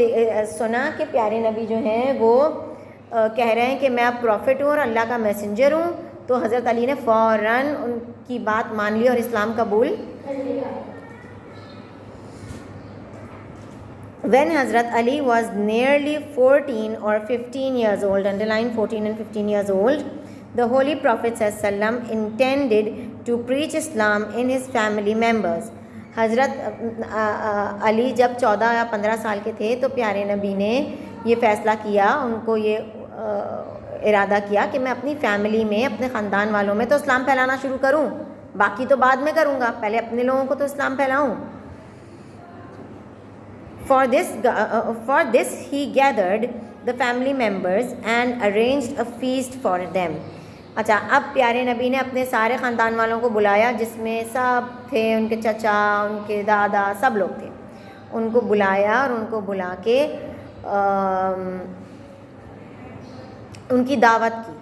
سنا کہ پیارے نبی جو ہیں وہ کہہ رہے ہیں کہ میں اب پروفٹ ہوں اور اللہ کا میسنجر ہوں, تو حضرت علی نے فوراً ان کی بات مان لی اور اسلام قبول. When Hazrat Ali was nearly 14 or 15 years old, underline 14 and 15 years old, the Holy Prophet ﷺ intended to preach Islam in his family members. حضرت علی جب 14 یا 15 سال کے تھے تو پیارے نبی نے یہ فیصلہ کیا, ان کو یہ ارادہ کیا کہ میں اپنی فیملی میں, اپنے خاندان والوں میں تو اسلام پھیلانا شروع کروں, باقی تو بعد میں کروں گا, پہلے اپنے لوگوں کو تو اسلام پھیلاؤں. For this he gathered the family members and arranged a feast for them. اچھا اب پیارے نبی نے اپنے سارے خاندان والوں کو بلایا جس میں سب تھے، ان کے چچا، ان کے دادا، سب لوگ تھے. ان کو بلایا اور ان کو بلا کے ان کی دعوت کی.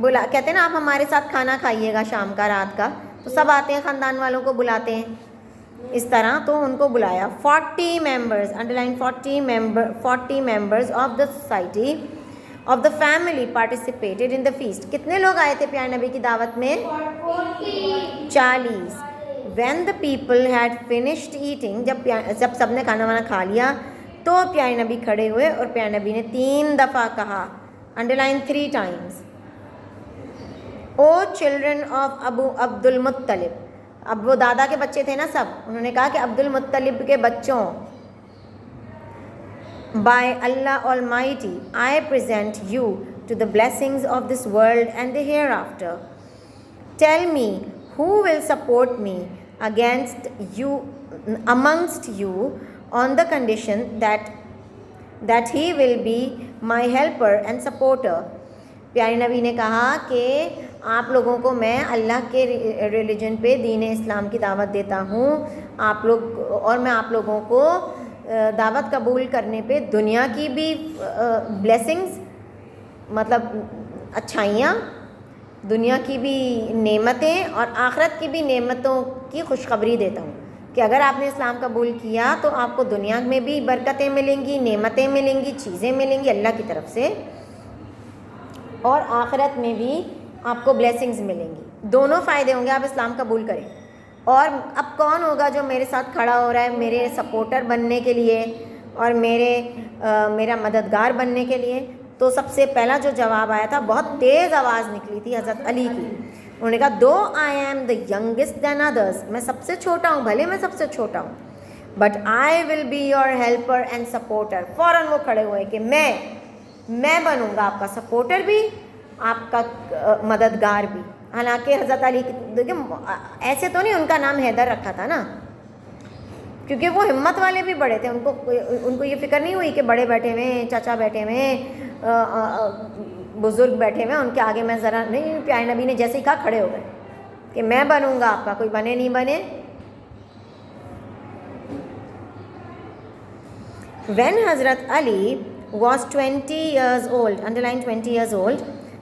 کہتے ہیں نا آپ ہمارے ساتھ کھانا کھائیے گا شام کا، رات کا، تو سب آتے ہیں، خاندان والوں کو بلاتے ہیں اس طرح. تو ان کو بلایا. 40 members, underline 40 members of the society of the family participated in the feast. کتنے لوگ آئے تھے پیارے نبی کی دعوت میں؟ 40. When the people had finished eating, جب سب نے کھانا وانا کھا لیا تو پیارے نبی کھڑے ہوئے اور پیارے نبی نے 3 دفعہ کہا، underline 3 times, O children of Abu عبد المطلب. اب وہ دادا کے بچے تھے نا سب، انہوں نے کہا کہ عبد المطلب کے بچوں، by Allah Almighty I present you to the blessings of this world and the hereafter. Tell me who will support me amongst you on the condition that he will be my helper and supporter. پیارے نبی نے کہا کہ آپ لوگوں کو میں اللہ کے ریلیجن پہ، دین اسلام کی دعوت دیتا ہوں، آپ لوگ، اور میں آپ لوگوں کو دعوت قبول کرنے پہ دنیا کی بھی بلیسنگز، مطلب اچھائیاں، دنیا کی بھی نعمتیں اور آخرت کی بھی نعمتوں کی خوشخبری دیتا ہوں کہ اگر آپ نے اسلام قبول کیا تو آپ کو دنیا میں بھی برکتیں ملیں گی، نعمتیں ملیں گی، چیزیں ملیں گی اللہ کی طرف سے، اور آخرت میں بھی آپ کو بلیسنگز ملیں گی. دونوں فائدے ہوں گے آپ اسلام قبول کریں. اور اب کون ہوگا جو میرے ساتھ کھڑا ہو رہا ہے میرے سپورٹر بننے کے لیے اور میرا مددگار بننے کے لیے؟ تو سب سے پہلا جو جواب آیا تھا، بہت تیز آواز نکلی تھی حضرت علی کی. انہوں نے کہا though I am the youngest than others، میں سب سے چھوٹا ہوں، بھلے میں سب سے چھوٹا ہوں، but I will be your helper and supporter. فوراً وہ کھڑے ہوئے کہ میں بنوں گا آپ کا سپورٹر بھی، آپ کا مددگار بھی. حالانکہ حضرت علی دیکھیں ایسے تو نہیں ان کا نام حیدر رکھا تھا نا، کیونکہ وہ ہمت والے بھی بڑے تھے. ان کو یہ فکر نہیں ہوئی کہ بڑے بیٹھے ہوئے ہیں، چچا بیٹھے ہوئے ہیں، بزرگ بیٹھے ہوئے ہیں، ان کے آگے میں ذرا نہیں. پیارے نبی نے جیسے ہی کہا کھڑے ہو گئے کہ میں بنوں گا آپ کا، کوئی بنے نہیں بنے. When Hazrat Ali was 20 years old, underline 20 years old,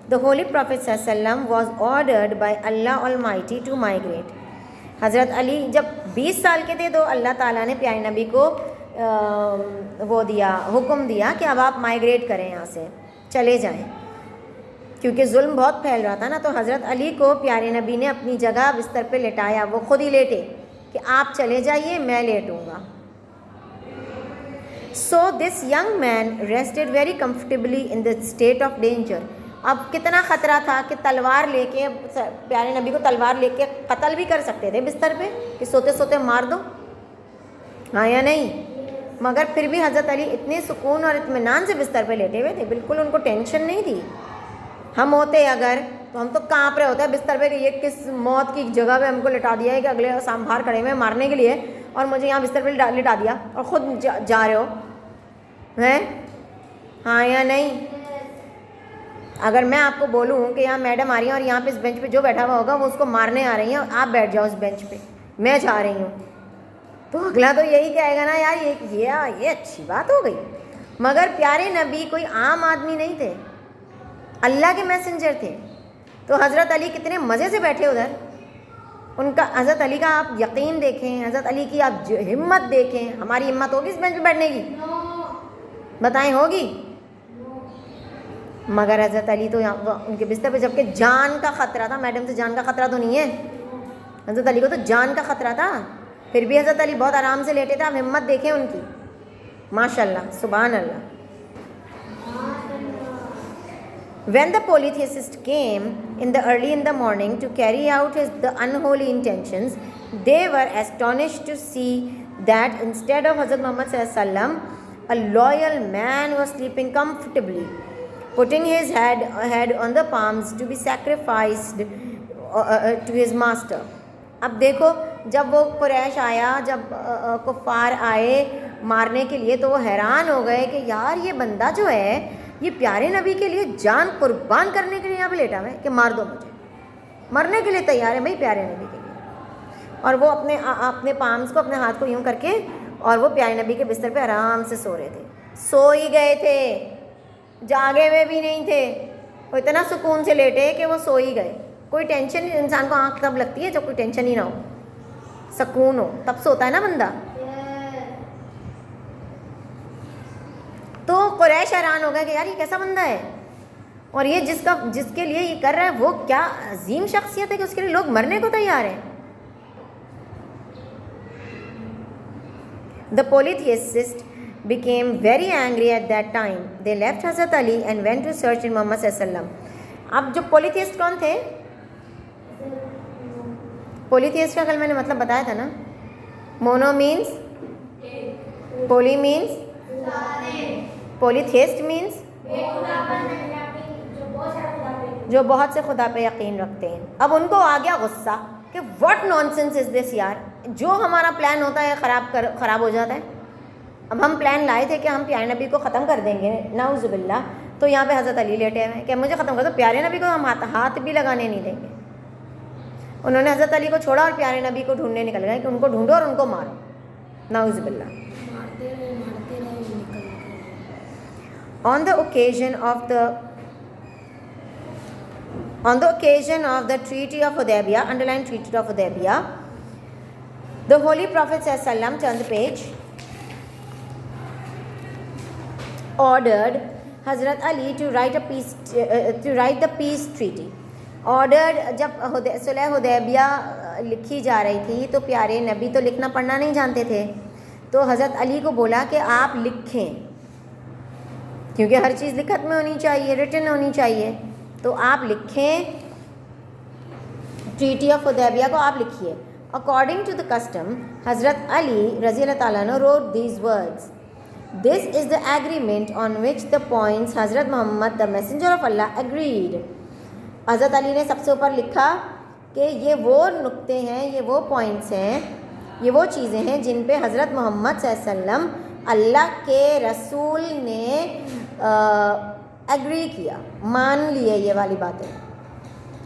the Holy Prophet ﷺ was ordered by Allah Almighty to migrate. حضرت علی جب 20 سال کے تھے تو اللہ تعالیٰ نے پیارے نبی کو حکم دیا کہ اب آپ مائیگریٹ کریں، یہاں سے چلے جائیں، کیونکہ ظلم بہت پھیل رہا تھا نا. تو حضرت علی کو پیارے نبی نے اپنی جگہ بستر پہ لٹایا، وہ خود ہی لیٹے کہ آپ چلے جائیے، میں لیٹوں گا. So this young man rested very comfortably in the state of danger. اب کتنا خطرہ تھا کہ تلوار لے کے، پیارے نبی کو تلوار لے کے قتل بھی کر سکتے تھے بستر پہ کہ سوتے سوتے مار دو، ہاں یا نہیں. مگر پھر بھی حضرت علی اتنے سکون اور اطمینان سے بستر پہ لیٹے ہوئے تھے، بالکل ان کو ٹینشن نہیں تھی. ہم ہوتے اگر تو ہم تو کانپ رہے ہوتے ہیں بستر پہ کہ یہ کس موت کی جگہ پہ ہم کو لٹا دیا ہے کہ اگلے باہر کھڑے ہوئے مارنے کے لیے اور مجھے یہاں بستر پہ لٹا دیا اور خود جا رہے ہو ہیں، ہاں یا نہیں. اگر میں آپ کو بولوں کہ یہاں میڈم آ رہی ہیں اور یہاں پہ اس بینچ پہ جو بیٹھا ہوا ہوگا وہ اس کو مارنے آ رہی ہیں اور آپ بیٹھ جاؤ اس بینچ پہ، میں جا رہی ہوں، تو اگلا تو یہی کہے گا نا یار یہ اچھی بات ہو گئی. مگر پیارے نبی کوئی عام آدمی نہیں تھے، اللہ کے میسنجر تھے. تو حضرت علی کتنے مزے سے بیٹھے ادھر. ان کا حضرت علی کا آپ یقین دیکھیں، حضرت علی کی آپ ہمت دیکھیں. ہماری ہمت ہوگی اس بینچ پہ بیٹھنے کی؟ بتائیں ہوگی؟ مگر حضرت علی تو ان کے بستر پہ، جبکہ جان کا خطرہ تھا، میڈم سے جان کا خطرہ تو نہیں ہے، حضرت علی کو تو جان کا خطرہ تھا، پھر بھی حضرت علی بہت آرام سے لیٹے تھے. آپ ہمت دیکھیں ان کی، ماشاء اللہ، سبحان اللہ. When the polytheist came early in the morning to carry out the unholy intentions, they were astonished to see that instead of Hazrat Muhammad sallallahu alaihi wasallam, a loyal man was sleeping comfortably, putting his head on the palms to be sacrificed to his master. اب دیکھو جب وہ قریش آیا، جب کفار آئے مارنے کے لیے تو وہ حیران ہو گئے کہ یار یہ بندہ جو ہے یہ پیارے نبی کے لیے جان قربان کرنے کے لیے یہاں پہ لیٹا ہوا ہے کہ مار دو مجھے, مرنے کے لیے تیار ہے بھائی پیارے نبی کے لیے. اور وہ اپنے پامس کو, اپنے ہاتھ کو یوں کر کے, اور وہ پیارے نبی کے بستر پہ آرام سے سو رہے تھے. سو ہی گئے تھے, جاگے ہوئے بھی نہیں تھے, وہ اتنا سکون سے لیٹے کہ وہ سو ہی گئے. کوئی ٹینشن, انسان کو آنکھ تب لگتی ہے جب کوئی ٹینشن ہی نہ ہو, سکون ہو, تب سوتا ہے نا بندہ. تو قریش حیران ہو گئے کہ یار یہ کیسا بندہ ہے, اور یہ جس کے لیے یہ کر رہا ہے وہ کیا عظیم شخصیت ہے کہ اس کے لیے لوگ مرنے کو تیار ہیں. The polytheists became very angry at that time. They left Hazrat Ali and went to search in Muhammad صلی اللہ علیہ وسلم. اب جو پولیتھیسٹ کون تھے؟ پولیتھیسٹ کا کل میں نے مطلب بتایا تھا نا. مونو مینس, پولی مینس, پولیتھیسٹ مینس جو بہت سے خدا پہ یقین رکھتے ہیں. اب ان کو آ گیا غصہ کہ واٹ نانسنس از دس یار, جو ہمارا پلان ہوتا ہے خراب ہو جاتا ہے. اب ہم پلان لائے تھے کہ ہم پیارے نبی کو ختم کر دیں گے, نعوذ باللہ, تو یہاں پہ حضرت علی لیٹے ہوئے ہیں کہ مجھے ختم کر دو. پیارے نبی کو ہم ہاتھ بھی لگانے نہیں دیں گے. انہوں نے حضرت علی کو چھوڑا اور پیارے نبی کو ڈھونڈنے نکل گئے کہ ان کو ڈھونڈو اور ان کو مارو, نعوذ باللہ. On the occasion of the Treaty of Hudaybiyah, underline Treaty of Hudaybiyah, the Holy Prophet sallallahu alaihi wasallam, turn the page, ordered Hazrat Ali to write the peace treaty. Ordered, جب صلح حدیبیہ لکھی جا رہی تھی تو پیارے نبی تو لکھنا پڑھنا نہیں جانتے تھے, تو حضرت علی کو بولا کہ آپ لکھیں, کیونکہ ہر چیز لکھت میں ہونی چاہیے, ریٹن ہونی چاہیے, تو آپ لکھیں, ٹریٹی آف حدیبیہ کو آپ لکھیے. According to the custom, Hazrat Ali رضی اللہ تعالیٰ عنہ wrote these words. This is the agreement on which the points Hazrat Muhammad, the messenger of Allah, agreed. حضرت علی نے سب سے اوپر لکھا کہ یہ وہ نقطے ہیں, یہ وہ پوائنٹس ہیں, یہ وہ چیزیں ہیں جن پہ حضرت محمد صلی اللہ علیہ وسلم, اللہ کے رسول نے ایگری کیا, مان لیے یہ والی باتیں.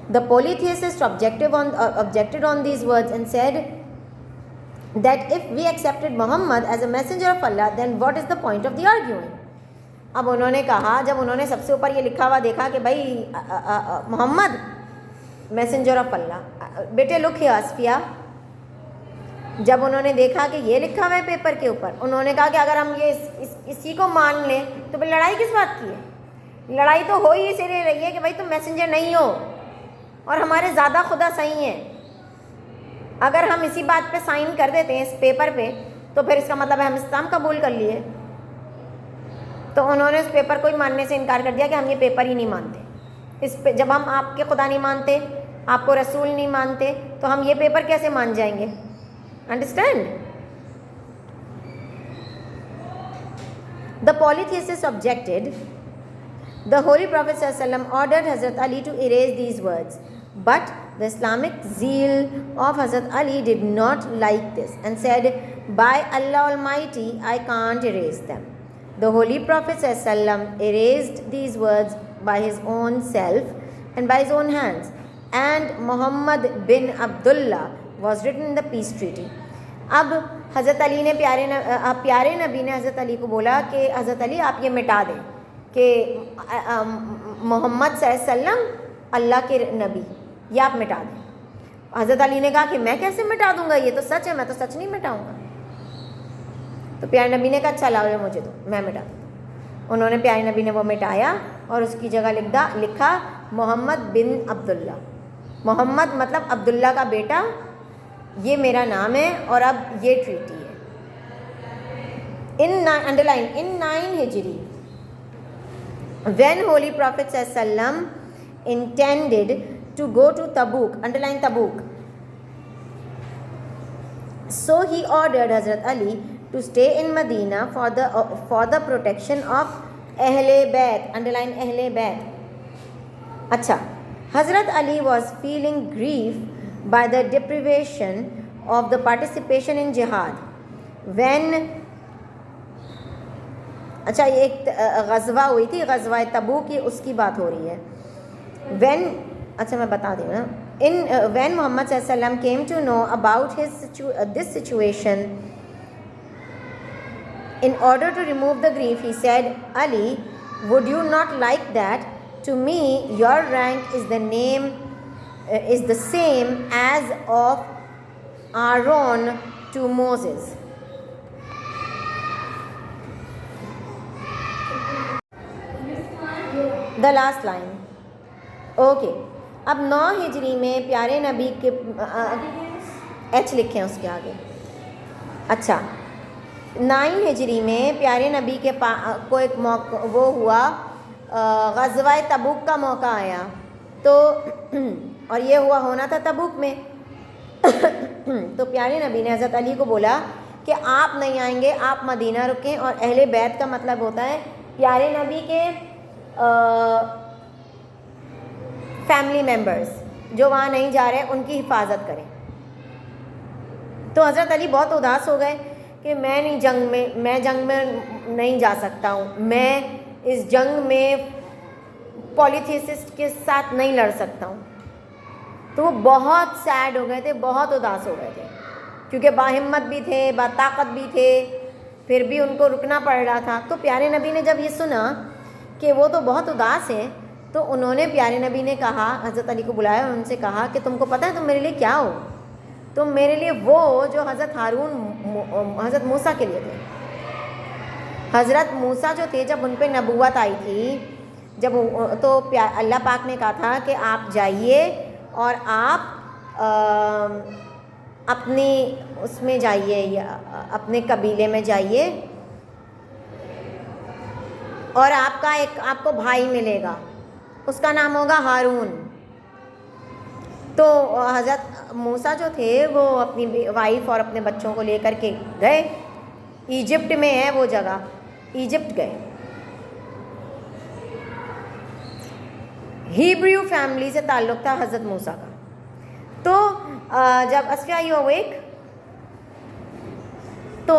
The polytheists objected on these words and said that if we accepted Muhammad as a messenger of Allah, then what is the point of the arguing? اب انہوں نے کہا, جب انہوں نے سب سے اوپر یہ لکھا ہوا دیکھا کہ بھائی محمد میسنجر آف اللہ, بیٹے لک ہیئر اسفیہ, جب انہوں نے دیکھا کہ یہ لکھا ہوا ہے پیپر کے اوپر, انہوں نے کہا کہ اگر ہم یہ اسی کو مان لیں تو پھر لڑائی کس بات کی ہے؟ لڑائی تو ہو ہی اسی لیے رہی ہے کہ بھائی تم میسنجر نہیں ہو اور ہمارے زیادہ خدا صحیح ہیں. اگر ہم اسی بات پہ سائن کر دیتے ہیں اس پیپر پہ تو پھر اس کا مطلب ہے ہم اسلام قبول کر لیے. تو انہوں نے اس پیپر کو ہی ماننے سے انکار کر دیا کہ ہم یہ پیپر ہی نہیں مانتے. اس پہ جب ہم آپ کے خدا نہیں مانتے, آپ کو رسول نہیں مانتے, تو ہم یہ پیپر کیسے مان جائیں گے؟ Understand? The polytheists objected. The Holy Prophet ﷺ ordered Hazrat Ali to erase these words. But the Islamic zeal of Hazrat Ali did not like this and said, by Allah Almighty, I can't erase them. The Holy Prophet ﷺ erased these words by his own self and by his own hands. And Muhammad bin Abdullah was written in the peace treaty. اب حضرت Ali نے پیارے نبی نے حضرت علی کو بولا کہ حضرت علی آپ یہ مٹا دیں کہ محمد صلی اللہ علیہ وسلم اللہ کے نبی, یہ آپ مٹا دیں. حضرت علی نے کہا کہ میں کیسے مٹا دوں گا, یہ تو سچ ہے, میں تو سچ نہیں مٹاؤں گا. تو پیارے نبی نے کہا اچھا لاؤ مجھے دو, میں مٹا دوں. انہوں نے پیارے نبی نے وہ مٹایا اور اس کی جگہ لکھا محمد بن عبداللہ. محمد مطلب عبداللہ کا بیٹا, یہ میرا نام ہے اور اب یہ ٹریٹی ہے. Underline, in 9 Hijri, when Holy Prophet ﷺ intended to go to Tabuk, underline Tabuk, so he ordered Hazrat Ali to stay in Medina for the protection of Ahle Bayt, underline Ahle Bayt. Acha, Hazrat Ali was feeling grief by the deprivation of the participation in jihad when اچھا یہ ایک غزوہ ہوئی تھی، غزوہ تبوک کی، اس کی بات ہو رہی ہے. وین اچھا میں بتا دوں نا. When Muhammad صلی اللہ علیہ وسلم came to know about this situation, in order to remove the grief, he said, Ali, would you not like that? To me, your rank is the same as of Aaron to Moses. The last line. Okay. اب 9 ہجری میں پیارے نبی کے H لکھیں اس کے آگے. اچھا 9 ہجری میں پیارے نبی کے کو ایک موقع وہ ہوا، غزوہ تبوک کا موقع آیا. تو اور یہ ہونا تھا تبوک میں. تو پیارے نبی نے حضرت علی کو بولا کہ آپ نہیں آئیں گے، آپ مدینہ رکیں. اور اہل بیت کا مطلب ہوتا ہے پیارے نبی کے فیملی ممبرز جو وہاں نہیں جا رہے ان کی حفاظت کریں. تو حضرت علی بہت اداس ہو گئے کہ میں جنگ میں نہیں جا سکتا ہوں، میں اس جنگ میں پولیتھیسسٹ کے ساتھ نہیں لڑ سکتا ہوں. تو وہ بہت سیڈ ہو گئے تھے، بہت اداس ہو گئے تھے، کیونکہ باہمت بھی تھے، با طاقت بھی تھے، پھر بھی ان کو رکنا پڑ رہا تھا. تو پیارے نبی نے جب یہ سنا کہ وہ تو بہت اداس ہیں، تو انہوں نے پیارے نبی نے کہا، حضرت علی کو بلایا اور ان سے کہا کہ تم کو پتہ ہے تم میرے لیے کیا ہو؟ تم میرے لیے وہ جو حضرت موسیٰ کے لیے تھے. حضرت موسیٰ جو تھے جب ان پہ نبوت آئی تھی، جب تو اللہ پاک نے کہا تھا کہ آپ جائیے اور آپ اپنی اس میں جائیے، یا اپنے قبیلے میں جائیے، اور آپ کو بھائی ملے گا، اس کا نام ہوگا ہارون. تو حضرت موسیٰ جو تھے وہ اپنی وائف اور اپنے بچوں کو لے کر کے گئے. ایجپٹ میں ہے وہ جگہ، ایجپٹ گئے. ہیبریو فیملی سے تعلق تھا حضرت موسیٰ کا. تو جب اسفیہ یو اویک، تو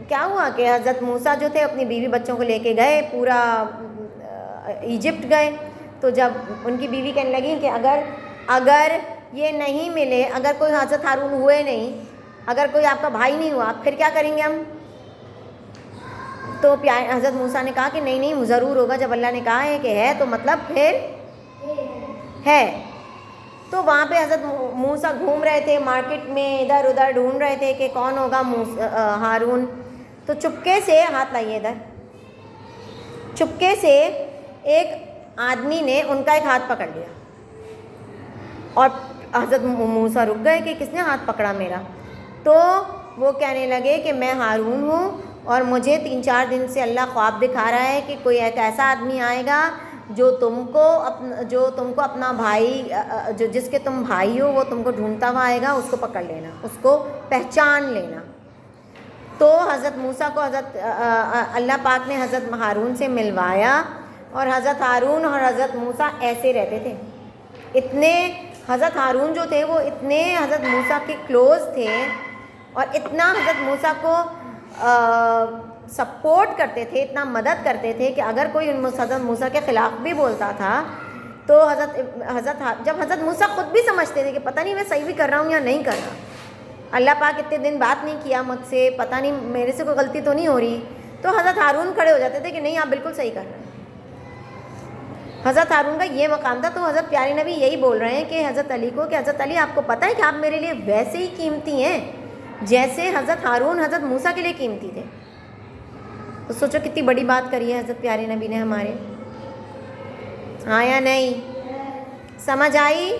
کیا ہوا کہ حضرت موسیٰ جو تھے اپنی بیوی بچوں کو لے کے گئے، پورا ایجپٹ گئے. تو جب ان کی بیوی کہنے لگی کہ اگر یہ نہیں ملے، اگر کوئی حضرت ہارون ہوئے نہیں، اگر کوئی آپ کا بھائی نہیں ہوا، پھر کیا کریں گے ہم؟ تو حضرت موسیٰ نے کہا کہ نہیں ضرور ہوگا. جب اللہ نے کہا ہے کہ ہے تو مطلب پھر ہے. تو وہاں پہ حضرت موسیٰ گھوم رہے تھے مارکیٹ میں، ادھر ادھر ڈھونڈ رہے تھے کہ کون ہوگا ہارون. تو چپکے سے ہاتھ لائیے ادھر، چپکے سے ایک آدمی نے ان کا ایک ہاتھ پکڑ لیا، اور حضرت موسیٰ رک گئے کہ کس نے ہاتھ پکڑا میرا. تو وہ کہنے لگے کہ میں ہارون ہوں، اور مجھے 3-4 دن سے اللہ خواب دکھا رہا ہے کہ کوئی ایک ایسا آدمی آئے گا جو تم کو اپنا بھائی، جو جس کے تم بھائی ہو، وہ تم کو ڈھونڈتا ہوا آئے گا، اس کو پکڑ لینا، اس کو پہچان لینا. تو حضرت موسیٰ کو اللہ پاک نے حضرت ہارون سے ملوایا، اور حضرت ہارون اور حضرت موسیٰ ایسے رہتے تھے. اتنے حضرت ہارون جو تھے وہ اتنے حضرت موسیٰ کے کلوز تھے، اور اتنا حضرت موسیٰ کو سپورٹ کرتے تھے، اتنا مدد کرتے تھے کہ اگر کوئی حضرت موسیٰ کے خلاف بھی بولتا تھا تو جب حضرت موسیٰ خود بھی سمجھتے تھے کہ پتہ نہیں میں صحیح بھی کر رہا ہوں یا نہیں کر رہا، اللہ پاک اتنے دن بات نہیں کیا مجھ سے، پتہ نہیں میرے سے کوئی غلطی تو نہیں ہو رہی، تو حضرت ہارون کھڑے ہو جاتے تھے کہ نہیں آپ بالکل صحیح کر رہے ہیں. حضرت ہارون کا یہ مقام تھا. تو حضرت پیارے نبی یہی بول رہے ہیں کہ حضرت علی کو کہ حضرت علی آپ کو پتہ ہے کہ آپ میرے لیے ویسے ہی قیمتی ہیں جیسے حضرت ہارون حضرت موسیٰ کے لیے قیمتی تھے. تو سوچو کتنی بڑی بات کری ہے حضرت پیارے نبی نے ہمارے. ہاں یا نہیں؟ سمجھ آئی؟